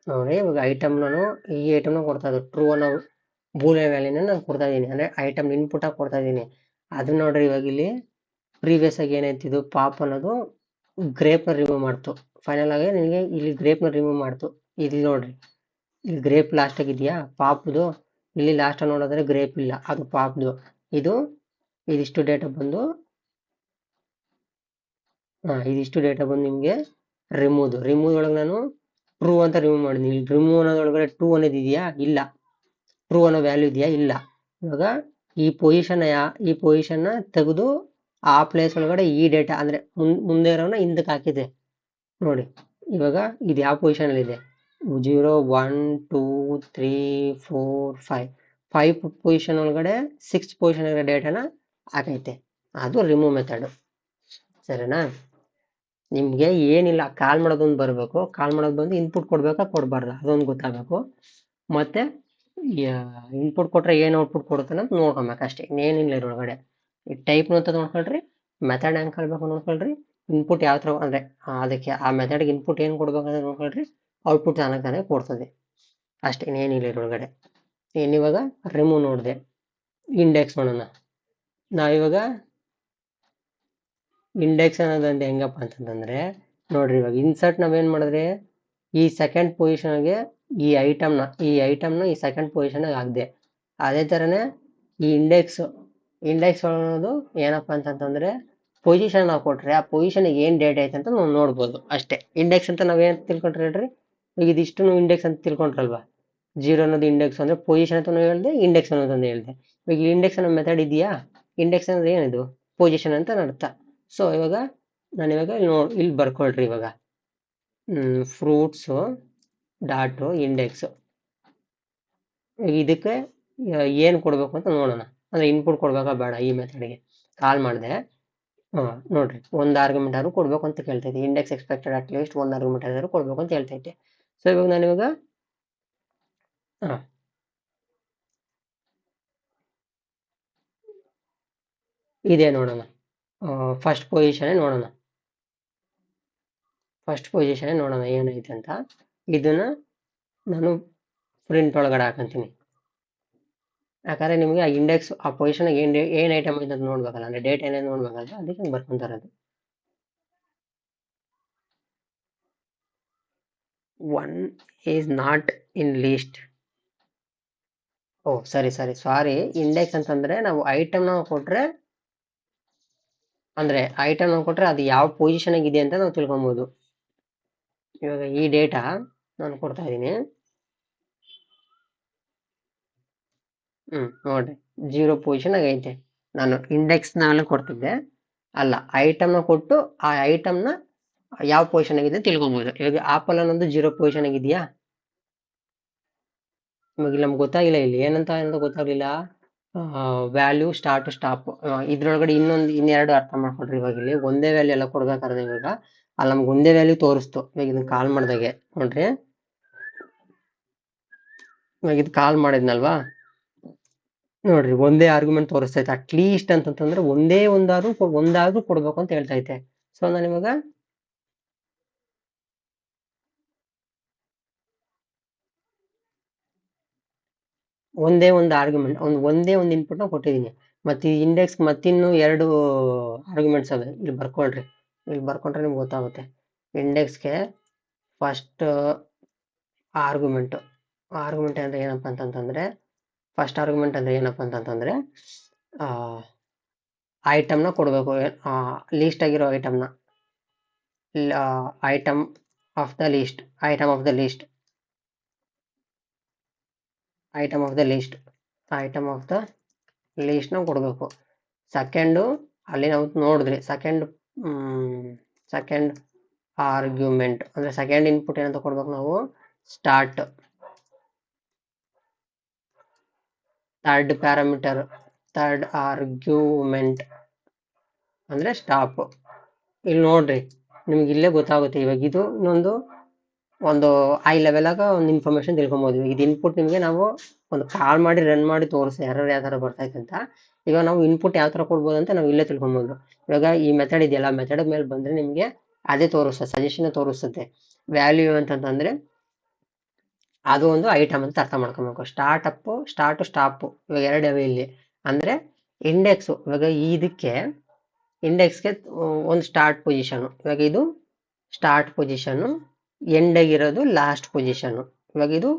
ನೋಡಿ ಇವಾಗ ಈ ಐಟಮ್ನ ಕೊಡ್ತಾ ಇದ್ದು ಟ್ರೂ ಅನ್ನೋ ಬೂಲಿಯನ್ ವ್ಯಾಲ್ಯೂನ ನಾನು ಕೊಡ್ತಾ ಇದ್ದೀನಿ, ಅಂದರೆ ಐಟಮ್ ಇನ್ಪುಟ್ ಆಗಿ ಕೊಡ್ತಾ ಇದ್ದೀನಿ. ಅದನ್ನ ನೋಡ್ರಿ ಇವಾಗ ಇಲ್ಲಿ ಪ್ರೀವಿಯಸ್ ಆಗಿ ಏನಾಯ್ತಿದ್ದು, ಪಾಪ್ ಅನ್ನೋದು ಗ್ರೇಪ್ನ ರಿಮೂವ್ ಮಾಡ್ತು. ಫೈನಲ್ ಆಗಿ ನಿನಗೆ ಇಲ್ಲಿ ಗ್ರೇಪ್ನ ರಿಮೂವ್ ಮಾಡ್ತು. ಇಲ್ಲಿ ನೋಡ್ರಿ, ಇಲ್ಲಿ ಗ್ರೇಪ್ ಲಾಸ್ಟ್ ಆಗಿದೆಯಾ ಪಾಪ್ದು, ಇಲ್ಲಿ ಲಾಸ್ಟ್ ನೋಡಿದ್ರೆ ಗ್ರೇಪ್ ಇಲ್ಲ, ಅದು ಪಾಪ್ದು. ಇದಿಷ್ಟು ಡೇಟಾ ಬಂದು ಇದಿಷ್ಟು ಡೇಟಾ ಬಂದು ನಿಮಗೆ ರಿಮೂವ್ ಒಳಗೆ ನಾನು ಟ್ರೂ ಅಂತ ರಿಮೂವ್ ಮಾಡಿದ್ದೀನಿ. ಇಲ್ಲಿ ರಿಮೂವ್ ಅನ್ನೋದೊಳಗಡೆ ಟ್ರೂ ಅನ್ನೋದು ಇದೆಯಾ, ಇಲ್ಲ. ಟ್ರೂ ಅನ್ನೋ ವ್ಯಾಲ್ಯೂ ಇದೆಯಾ, ಇಲ್ಲ. ಇವಾಗ ಈ ಪೊಸಿಷನ್ನ ತೆಗೆದು ಆ ಪ್ಲೇಸ್ ಒಳಗಡೆ ಈ ಡೇಟಾ ಅಂದರೆ ಮುಂದೆ ಇರೋನ ಹಿಂದಕ್ಕೆ ಹಾಕಿದೆ ನೋಡಿ. ಇವಾಗ ಇದು ಯಾವ ಪೊಸಿಷನಲ್ಲಿ ಇದೆ, 0 1 2 3 4 5 ಪೊಸಿಷನ್ ಒಳಗಡೆ 6 ಪೊಸಿಷನ್ ಒಳಗಡೆ ಡೇಟಾನ ಹಾಕೈತೆ. ಅದು ರಿಮೂವ್ ಮೆಥಡ್, ಸರಿನಾ. ನಿಮಗೆ ಏನಿಲ್ಲ, ಕಾಲ್ ಮಾಡೋದೊಂದು ಬರಬೇಕು. ಕಾಲ್ ಮಾಡೋದು ಬಂದು ಇನ್ಪುಟ್ ಕೊಡ್ಬೇಕಾ ಕೊಡಬಾರ್ದ ಅದೊಂದು ಗೊತ್ತಾಗಬೇಕು. ಮತ್ತೆ ಇನ್ಪುಟ್ ಕೊಟ್ಟರೆ ಏನು ಔಟ್ಪುಟ್ ಕೊಡುತ್ತೆ ಅನ್ನೋದು ನೋಡ್ಕೊಬೇಕು ಅಷ್ಟೇ, ಇನ್ನೇನಿಲ್ಲ ಇದ್ರೊಳಗಡೆ. ಈ ಟೈಪ್ನು ಅಂತ ನೋಡ್ಕೊಳ್ರಿ, ಮೆಥಡ್ ಹೆಂಗೆ ಕಲ್ಬೇಕು ನೋಡ್ಕೊಳ್ರಿ, ಇನ್ಪುಟ್ ಯಾವ ಥರ ಅಂದರೆ ಅದಕ್ಕೆ ಆ ಮೆಥಡ್ಗೆ ಇನ್ಪುಟ್ ಏನು ಕೊಡ್ಬೇಕಂತ ನೋಡ್ಕೊಳ್ರಿ, ಔಟ್ಪುಟ್ ತಾನೇ ಕೊಡ್ತದೆ ಅಷ್ಟೇ, ಇನ್ನೇನಿಲ್ಲ ಇದ್ರೊಳಗಡೆ. ಏನಿವಾಗ ರಿಮೂವ್ ನೋಡಿದೆ. ಇಂಡೆಕ್ಸ್ ಮಾಡೋಣ. ನಾವಿವಾಗ ಇಂಡೆಕ್ಸ್ ಅನ್ನೋದಂತ ಹೆಂಗಪ್ಪ ಅಂತಂದ್ರೆ ನೋಡ್ರಿ, ಇವಾಗ ಇನ್ಸರ್ಟ್ ನಾವೇನು ಮಾಡಿದ್ರೆ ಈ ಸೆಕೆಂಡ್ ಪೊಸಿಷನ್ಗೆ ಈ ಐಟಮ್ನ ಈ ಸೆಕೆಂಡ್ ಪೊಸಿಷನ್ಗೆ ಹಾಕಿದೆ. ಅದೇ ಥರನೇ ಈ ಇಂಡೆಕ್ಸ್ ಅನ್ನೋದು ಏನಪ್ಪಾ ಅಂತಂತಂದ್ರೆ ಪೊಸಿಷನ್ ನಾವು ಕೊಟ್ರೆ ಆ ಪೊಸಿಷನ್ ಏನ್ ಡೇಟಾ ಐತೆ ಅಂತ ನಾವು ನೋಡ್ಬೋದು ಅಷ್ಟೇ. ಇಂಡೆಕ್ಸ್ ಅಂತ ನಾವೇನ್ ತಿಳ್ಕೊಂಡ್ರಿ ಹೇಳ್ರಿ, ಈಗ ಇದಿಷ್ಟು ಇಂಡೆಕ್ಸ್ ಅಂತ ತಿಳ್ಕೊಂಡ್ರಲ್ವಾ. ಜೀರೋ ಅನ್ನೋದು ಇಂಡೆಕ್ಸ್ ಅಂದ್ರೆ ಪೊಸಿಷನ್ ಅಂತ ಹೇಳ್ದೆ, ಇಂಡೆಕ್ಸ್ ಅನ್ನೋದನ್ನ ಹೇಳ್ದೆ. ಈಗ ಇಂಡೆಕ್ಸ್ ಅನ್ನೋ ಮೆಥಡ್ ಇದೆಯಾ, ಇಂಡೆಕ್ಸ್ ಅಂದ್ರೆ ಏನಿದು ಪೊಸಿಷನ್ ಅಂತ ಅರ್ಥ. ಸೊ ಇವಾಗ ನಾನು ಇವಾಗ ಇಲ್ಲಿ ಬರ್ಕೊಳ್ರಿ ಇವಾಗ ಫ್ರೂಟ್ಸ್ ಡಾಟು ಇಂಡೆಕ್ಸ್. ಇದಕ್ಕೆ ಏನು ಕೊಡಬೇಕು ಅಂತ ನೋಡೋಣ. ಅಂದ್ರೆ ಇನ್ಪುಟ್ ಕೊಡ್ಬೇಕಾ ಬೇಡ ಈ ಮೆಥಡ್ಗೆ ಕಾಲ್ ಮಾಡಿದೆ. ನೋಡ್ರಿ ಒಂದು ಆರ್ಗ್ಯುಮೆಂಟ್ ಆದ್ರೂ ಕೊಡ್ಬೇಕು ಅಂತ ಕೇಳ್ತೈತೆ. ಇಂಡೆಕ್ಸ್ ಎಕ್ಸ್ಪೆಕ್ಟೆಡ್ ಅಟ್ ಲೀಸ್ಟ್ ಒಂದು ಆರ್ಗ್ಯುಮೆಂಟ್ ಆದ್ರೂ ಕೊಡ್ಬೇಕು ಅಂತ ಹೇಳ್ತೈತೆ. ಸೊ ಇವಾಗ ನಾನು ಇವಾಗ ಇದೇ ನೋಡೋಣ, ಫಸ್ಟ್ ಪೊಸಿಷನ್ ನೋಡೋಣ. ಫಸ್ಟ್ ಪೊಸಿಷನ್ ನೋಡೋಣ ಏನೈತೆ ಅಂತ. ಇದನ್ನ ನಾನು ಪ್ರಿಂಟ್ ಒಳಗಡೆ ಹಾಕಂತೀನಿ. ಯಾಕಂದ್ರೆ ನಿಮಗೆ ಆ ಇಂಡೆಕ್ಸ್ ಆ ಪೊಸಿಷನ್ ಏನ್ ಐಟಮ್ ಐತೆ ಅಂತ ನೋಡ್ಬೇಕಲ್ಲ, ಅಂದ್ರೆ ಡೇಟ್ ಏನೇನು ನೋಡ್ಬೇಕಲ್ಲ, ಅದಕ್ಕೆ ಬರ್ಕೊಂತ ಇರೋದು. 1 is not in list. ಓ ಸರಿ ಸಾರಿ. ಇಂಡೆಕ್ಸ್ ಅಂತಂದ್ರೆ ನಾವು ಐಟಮ್ ನಾವು ಕೊಟ್ರೆ, ಅಂದ್ರೆ ಐಟಮ್ ನಾವು ಕೊಟ್ರೆ ಅದು ಯಾವ ಪೊಸಿಷನ್ ಇದೆ ಅಂತ ನಾವು ತಿಳ್ಕೊಬಹುದು. ಇವಾಗ ಈ ಡೇಟಾ ನಾನು ಕೊಡ್ತಾ ಇದ್ದೀನಿ. ನೋಡ್ರಿ 0 ಪೊಸಿಷನ್ ಐತೆ. ನಾನು ಇಂಡೆಕ್ಸ್ ನಲ್ಲಿ ಕೊಡ್ತಿದ್ದೆ ಅಲ್ಲ, ಐಟಮ್ ನ ಕೊಟ್ಟು ಆ ಐಟಮ್ ನ ಯಾವ ಪೊಸಿಷನ್ ಆಗಿದೆ ತಿಳ್ಕೊಬಹುದು. ಇವಾಗ ಆಪಲ್ ಅನ್ನೋದು 0 ಪೊಸಿಷನ್ ಆಗಿದೆಯಾ, ಇವಾಗ ನಮ್ಗೆ ಗೊತ್ತಾಗಿಲ್ಲ ಇಲ್ಲಿ ಏನಂತ ಗೊತ್ತಾಗ್ಲಿಲ್ಲ. ವ್ಯಾಲ್ಯೂ ಸ್ಟಾರ್ಟ್ ಸ್ಟಾಪ್ ಇದ್ರೊಳಗಡೆ ಇನ್ನೆರಡು ಅರ್ಥ ಮಾಡ್ಕೊಡ್ರಿ. ಇವಾಗ ಇಲ್ಲಿ ಒಂದೇ ವ್ಯಾಲ್ಯೂ ಎಲ್ಲ ಕೊಡ್ಬೇಕಾದ್ರೆ ಇವಾಗ ಅಲ್ಲಿ ನಮ್ಗೆ ಒಂದೇ ವ್ಯಾಲ್ಯೂ ತೋರಿಸ್ತು. ಇವಾಗ ಇದನ್ನ ಕಾಲ್ ಮಾಡಿದಾಗೆ ನೋಡ್ರಿ, ಇವಾಗ ಇದು ಕಾಲ್ ಮಾಡಿದ್ನಲ್ವಾ, ನೋಡ್ರಿ ಒಂದೇ ಆರ್ಗ್ಯುಮೆಂಟ್ ತೋರಿಸ್ತೈತೆ. ಅಟ್ಲೀಸ್ಟ್ ಅಂತಂದ್ರೆ ಒಂದಾದ್ರೂ ಕೊಡ್ಬೇಕು ಅಂತ ಹೇಳ್ತೈತೆ. ಸೊ ನಾನು ಇವಾಗ ಒಂದೇ ಒಂದು ಆರ್ಗ್ಯುಮೆಂಟ್ ಒಂದೇ ಒಂದು ಇನ್ಪುಟ್ ನ ಕೊಟ್ಟಿದ್ದೀನಿ. ಮತ್ತೆ ಈ ಇಂಡೆಕ್ಸ್ ಮತ್ತಿನ್ನು 2 ಆರ್ಗ್ಯುಮೆಂಟ್ಸ್ ಅವೆ. ಇಲ್ಲಿ ಬರ್ಕೊಳ್ರಿ, ಇಲ್ಲಿ ಬರ್ಕೊಂಡ್ರೆ ನಿಮ್ಗೆ ಗೊತ್ತಾಗುತ್ತೆ. ಇಂಡೆಕ್ಸ್ಗೆ ಫಸ್ಟ್ ಆರ್ಗ್ಯುಮೆಂಟ್ ಅಂದ್ರೆ ಏನಪ್ಪಾ ಅಂತಂತಂದ್ರೆ, ಫಸ್ಟ್ ಆರ್ಗ್ಯುಮೆಂಟ್ ಅಂದ್ರೆ ಏನಪ್ಪಾ ಅಂತಂತಂದ್ರೆ ಐಟಮ್ನ ಕೊಡಬೇಕು. ಲೀಸ್ಟ್ ಆಗಿರೋ ಐಟಮ್ನ, ಐಟಮ್ ಆಫ್ ದ ಲಿಸ್ಟ್ ನ ಕೊಡಬೇಕು. ಸೆಕೆಂಡು ಅಲ್ಲಿ ನಾವು ನೋಡಿದ್ರಿ, ಸೆಕೆಂಡ್ ಆರ್ಗ್ಯುಮೆಂಟ್ ಅಂದ್ರೆ ಸೆಕೆಂಡ್ ಇನ್ಪುಟ್ ಏನಂತ ಕೊಡ್ಬೇಕು ನಾವು, ಸ್ಟಾರ್ಟ್. ಥರ್ಡ್ ಆರ್ಗ್ಯುಮೆಂಟ್ ಅಂದ್ರೆ ಸ್ಟಾಪ್. ಇಲ್ಲಿ ನೋಡ್ರಿ ನಿಮ್ಗೆ ಇಲ್ಲೇ ಗೊತ್ತಾಗುತ್ತೆ. ಇವಾಗ ಇದು ಒಂದು ಹೈ ಲೆವೆಲ್ ಆಗ ಒಂದು ಇನ್ಫಾರ್ಮೇಶನ್ ತಿಳ್ಕೊಬಹುದು. ಇದು ಇನ್ಪುಟ್ ನಿಮಗೆ ನಾವು ಒಂದು ಕಾಲ್ ಮಾಡಿ ರನ್ ಮಾಡಿ ತೋರಿಸಿ ಎರರ್ ಯಾವ ತರ ಬರ್ತೈತೆ ಅಂತ. ಇವಾಗ ನಾವು ಇನ್ಪುಟ್ ಯಾವ ತರ ಕೊಡ್ಬೋದು ಅಂತ ನಾವು ಇಲ್ಲೇ ತಿಳ್ಕೊಬಹುದು. ಇವಾಗ ಈ ಮೆಥಡ್ ಇದೆಯಲ್ಲ, ಮೆಥಡ್ ಮೇಲೆ ಬಂದ್ರೆ ನಿಮ್ಗೆ ಅದೇ ತೋರಿಸ್ತದೆ, ಸಜೆಷನ್ ತೋರಿಸುತ್ತೆ. ವ್ಯಾಲ್ಯೂ ಅಂತಂದ್ರೆ ಅದು ಒಂದು ಐಟಮ್ ಅಂತ ಅರ್ಥ ಮಾಡ್ಕೊಬೇಕು. ಸ್ಟಾರ್ಟ್ ಸ್ಟಾಪ್ ಇವಾಗ ಎರಡು ಅವೆ ಇಲ್ಲಿ. ಅಂದ್ರೆ ಇಂಡೆಕ್ಸ್ ಇವಾಗ ಇದಕ್ಕೆ ಇಂಡೆಕ್ಸ್ಗೆ ಒಂದು ಸ್ಟಾರ್ಟ್ ಪೊಸಿಷನ್, ಇವಾಗ ಇದು ಸ್ಟಾರ್ಟ್ ಪೊಸಿಷನ್, ಎಂಡ್ ಆಗಿರೋದು ಲಾಸ್ಟ್ ಪೊಸಿಷನ್. ಇವಾಗ ಇದು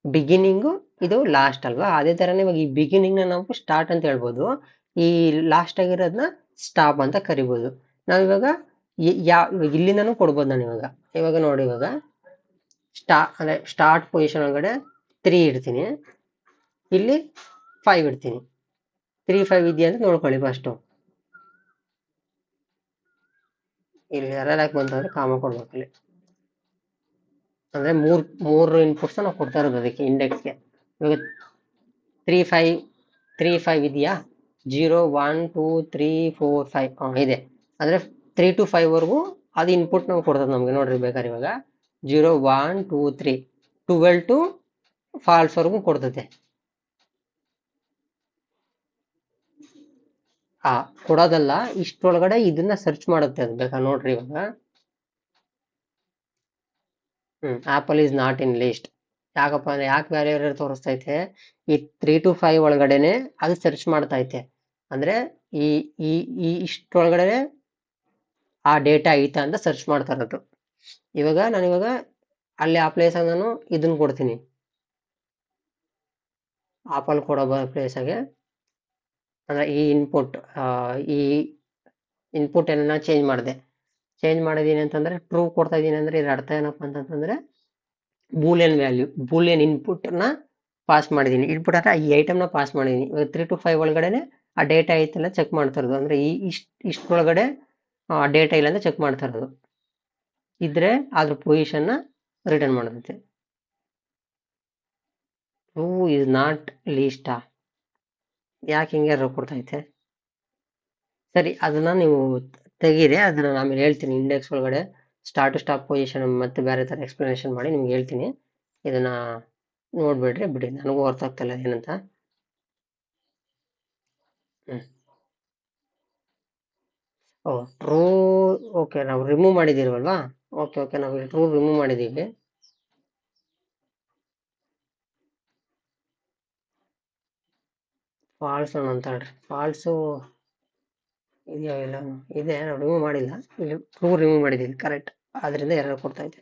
ಬಿಗಿನಿಂಗು, ಇದು ಲಾಸ್ಟ್ ಅಲ್ವಾ. ಅದೇ ತರನೇ ಇವಾಗ ಈ ಬಿಗಿನಿಂಗ್ ನ ನಾವು ಸ್ಟಾರ್ಟ್ ಅಂತ ಹೇಳ್ಬೋದು, ಈ ಲಾಸ್ಟ್ ಆಗಿರೋದನ್ನ ಸ್ಟಾಪ್ ಅಂತ ಕರಿಬೋದು. ನಾವಿವಾಗ ಇವಾಗ ಇಲ್ಲಿಂದನೂ ಕೊಡ್ಬೋದು. ನಾನು ಇವಾಗ ನೋಡಿ, ಇವಾಗ ಅಂದ್ರೆ ಸ್ಟಾರ್ಟ್ ಪೊಸಿಷನ್ ಒಳಗಡೆ 3 ಇಡ್ತೀನಿ, ಇಲ್ಲಿ 5 ಇಡ್ತೀನಿ. 3 5 ಇದೆಯಾ ಅಂತ ನೋಡ್ಕೊಳ್ಳಿ ಫಸ್ಟ್. ಇಲ್ಲಿ ಎರರ್ ಯಾಕೆ ಬಂತು ಅಂದ್ರೆ ಕಾಮ ಕೊಡ್ಬೇಕು ಇಲ್ಲಿ. ಅಂದ್ರೆ ಮೂರು ಇನ್ಪುಟ್ಸ್ ನಾವು ಕೊಡ್ತಾ ಇರೋದು ಅದಕ್ಕೆ ಇಂಡೆಕ್ಸ್ಗೆ. ಇವಾಗ 3 5 ಇದೆಯಾ, 0 1 2 3 4 5 ಇದೆ. ಅಂದ್ರೆ 3 to 5 ವರೆಗೂ ಅದು ಇನ್ಪುಟ್ ನಾವು ಕೊಡ್ತದೆ ನಮ್ಗೆ. ನೋಡ್ರಿ ಬೇಕಾದ್ರೆ ಇವಾಗ 0 1 2 3 12 to ಫಾಲ್ಸ್ ವರೆಗೂ ಕೊಡ್ತದೆ. ಕೊಡೋದಲ್ಲ, ಇಷ್ಟೊಳಗಡೆ ಇದನ್ನ ಸರ್ಚ್ ಮಾಡುತ್ತೆ ಅದು. ಬೇಕಾ ನೋಡ್ರಿ ಇವಾಗ apple is not in list. ಯಾಕಪ್ಪ ಅಂದ್ರೆ ಯಾಕೆ ವ್ಯಾಲ್ಯೂ ತೋರಿಸ್ತೈತೆ, ಈ 3 to 5 ಒಳಗಡೆನೆ ಅದು ಸರ್ಚ್ ಮಾಡ್ತಾ ಐತೆ. ಅಂದ್ರೆ ಈ ಈ ಈ ಇಷ್ಟೊಳಗಡೆ ಆ ಡೇಟಾ ಐತಾ ಅಂತ ಸರ್ಚ್ ಮಾಡ್ತಾ ಇರೋದು. ಇವಾಗ ಅಲ್ಲಿ ಆ ಪ್ಲೇಸ್ ನಾನು ಇದನ್ನ ಕೊಡ್ತೀನಿ, ಆಪಲ್ ಕೊಡೋ ಪ್ಲೇಸಾಗೆ ಅಂದ್ರೆ ಈ ಈ ಇನ್ಪುಟ್ ಎಲ್ಲ ಚೇಂಜ್ ಮಾಡಿದೀನಿ ಅಂತಂದ್ರೆ ಟ್ರೂ ಕೊಡ್ತಾ ಇದೀನಿ ಅಂದ್ರೆ ಇದ್ರ ಅರ್ಥ ಏನಪ್ಪಾ ಅಂತಂದ್ರೆ ಬೂಲಿಯನ್ ವ್ಯಾಲ್ಯೂ, ಬೂಲಿಯನ್ ಇನ್ಪುಟ್ ನ ಪಾಸ್ ಮಾಡಿದೀನಿ. ಇನ್ಪುಟ್ ಅಂದ್ರೆ ಈ ಐಟಮ್ ನ ಪಾಸ್ ಮಾಡಿದೀನಿ. ಇವಾಗ 3 to 5 ಒಳಗಡೆನೆ ಆ ಡೇಟಾ ಐತೆಲ್ಲ ಚೆಕ್ ಮಾಡ್ತಾ ಇರೋದು. ಅಂದ್ರೆ ಇಷ್ಟೊಳಗಡೆ ಡೇಟಾ ಇಲ್ಲ ಅಂತ ಚೆಕ್ ಮಾಡ್ತಾ ಇರೋದು. ಇದ್ರೆ ಅದ್ರ ಪೊಸಿಷನ್ ನ ರಿಟರ್ನ್ ಮಾಡುತ್ತೆ. True is not least. ಯಾಕೆ ಹಿಂಗೆ ಎರರ್ ಕೊಡ್ತೈತೆ? ಸರಿ, ಅದನ್ನ ನೀವು ತೆಗೀರಿ, ಅದನ್ನ ನಾನು ಆಮೇಲೆ ಹೇಳ್ತೀನಿ. ಇಂಡೆಕ್ಸ್ ಒಳಗಡೆ ಸ್ಟಾರ್ಟ್ ಟು ಸ್ಟಾಪ್ ಪೊಸಿಷನ್ ಮತ್ತೆ ಬೇರೆ ತರ ಎಕ್ಸ್ಪ್ಲನೇಷನ್ ಮಾಡಿ ನಿಮ್ಗೆ ಹೇಳ್ತೀನಿ. ಇದನ್ನ ನೋಡ್ಬೇಡ್ರಿ, ಬಿಡಿ, ನನಗೂ ಅರ್ಥ ಆಗ್ತಿಲ್ಲ ಏನಂತ. ಓ, ಟ್ರೂ. ಓಕೆ, ನಾವು ರಿಮೂವ್ ಮಾಡಿದಿರಲ್ವಾ? ಓಕೆ, ನಾವು ಟ್ರೂ ರಿಮೂವ್ ಮಾಡಿದೀವಿ. ಫಾಲ್ಸ್ ಅಂತ ಹೇಳ್ರಿ. ಫಾಲ್ಸು ಇದೆಯಾ? ಇಲ್ಲ, ಇದೆ, ನಾವು ರಿಮೂವ್ ಮಾಡಿಲ್ಲ. ಇಲ್ಲಿ ಟ್ರೂ ರಿಮೂವ್ ಮಾಡಿದೀವಿ, ಕರೆಕ್ಟ್. ಆದ್ರಿಂದ ಎರರ್ ಕೊಡ್ತಾ ಇದೆ.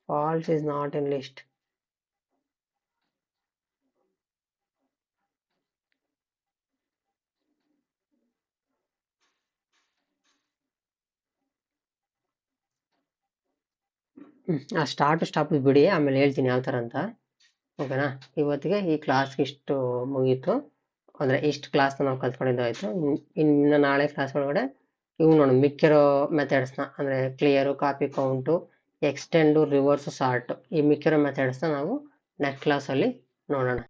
False is not in list. ಆ ಸ್ಟಾರ್ಟ್ ಸ್ಟಾಪ್ ಬಿಡಿ, ಆಮೇಲೆ ಹೇಳ್ತೀನಿ ಯಾವ ಥರ ಅಂತ. ಓಕೆನಾ? ಇವತ್ತಿಗೆ ಈ ಕ್ಲಾಸ್ಗೆ ಇಷ್ಟು ಮುಗೀತು. ಅಂದರೆ ಇಷ್ಟು ಕ್ಲಾಸ್ನ ನಾವು ಕಲ್ತ್ಕೊಂಡಿದ್ದಾಯಿತು. ಇನ್ನು ನಾಳೆ ಕ್ಲಾಸ್ ಒಳಗಡೆ ಇವು ನೋಡಿ ಮಿಕ್ಕಿರೋ ಮೆಥಡ್ಸ್ನ, ಅಂದರೆ clear, copy, count, extend, reverse, sort, ಈ ಮಿಕ್ಕಿರೋ ಮೆಥಡ್ಸ್ನ ನಾವು ನೆಕ್ಸ್ಟ್ ಕ್ಲಾಸಲ್ಲಿ ನೋಡೋಣ.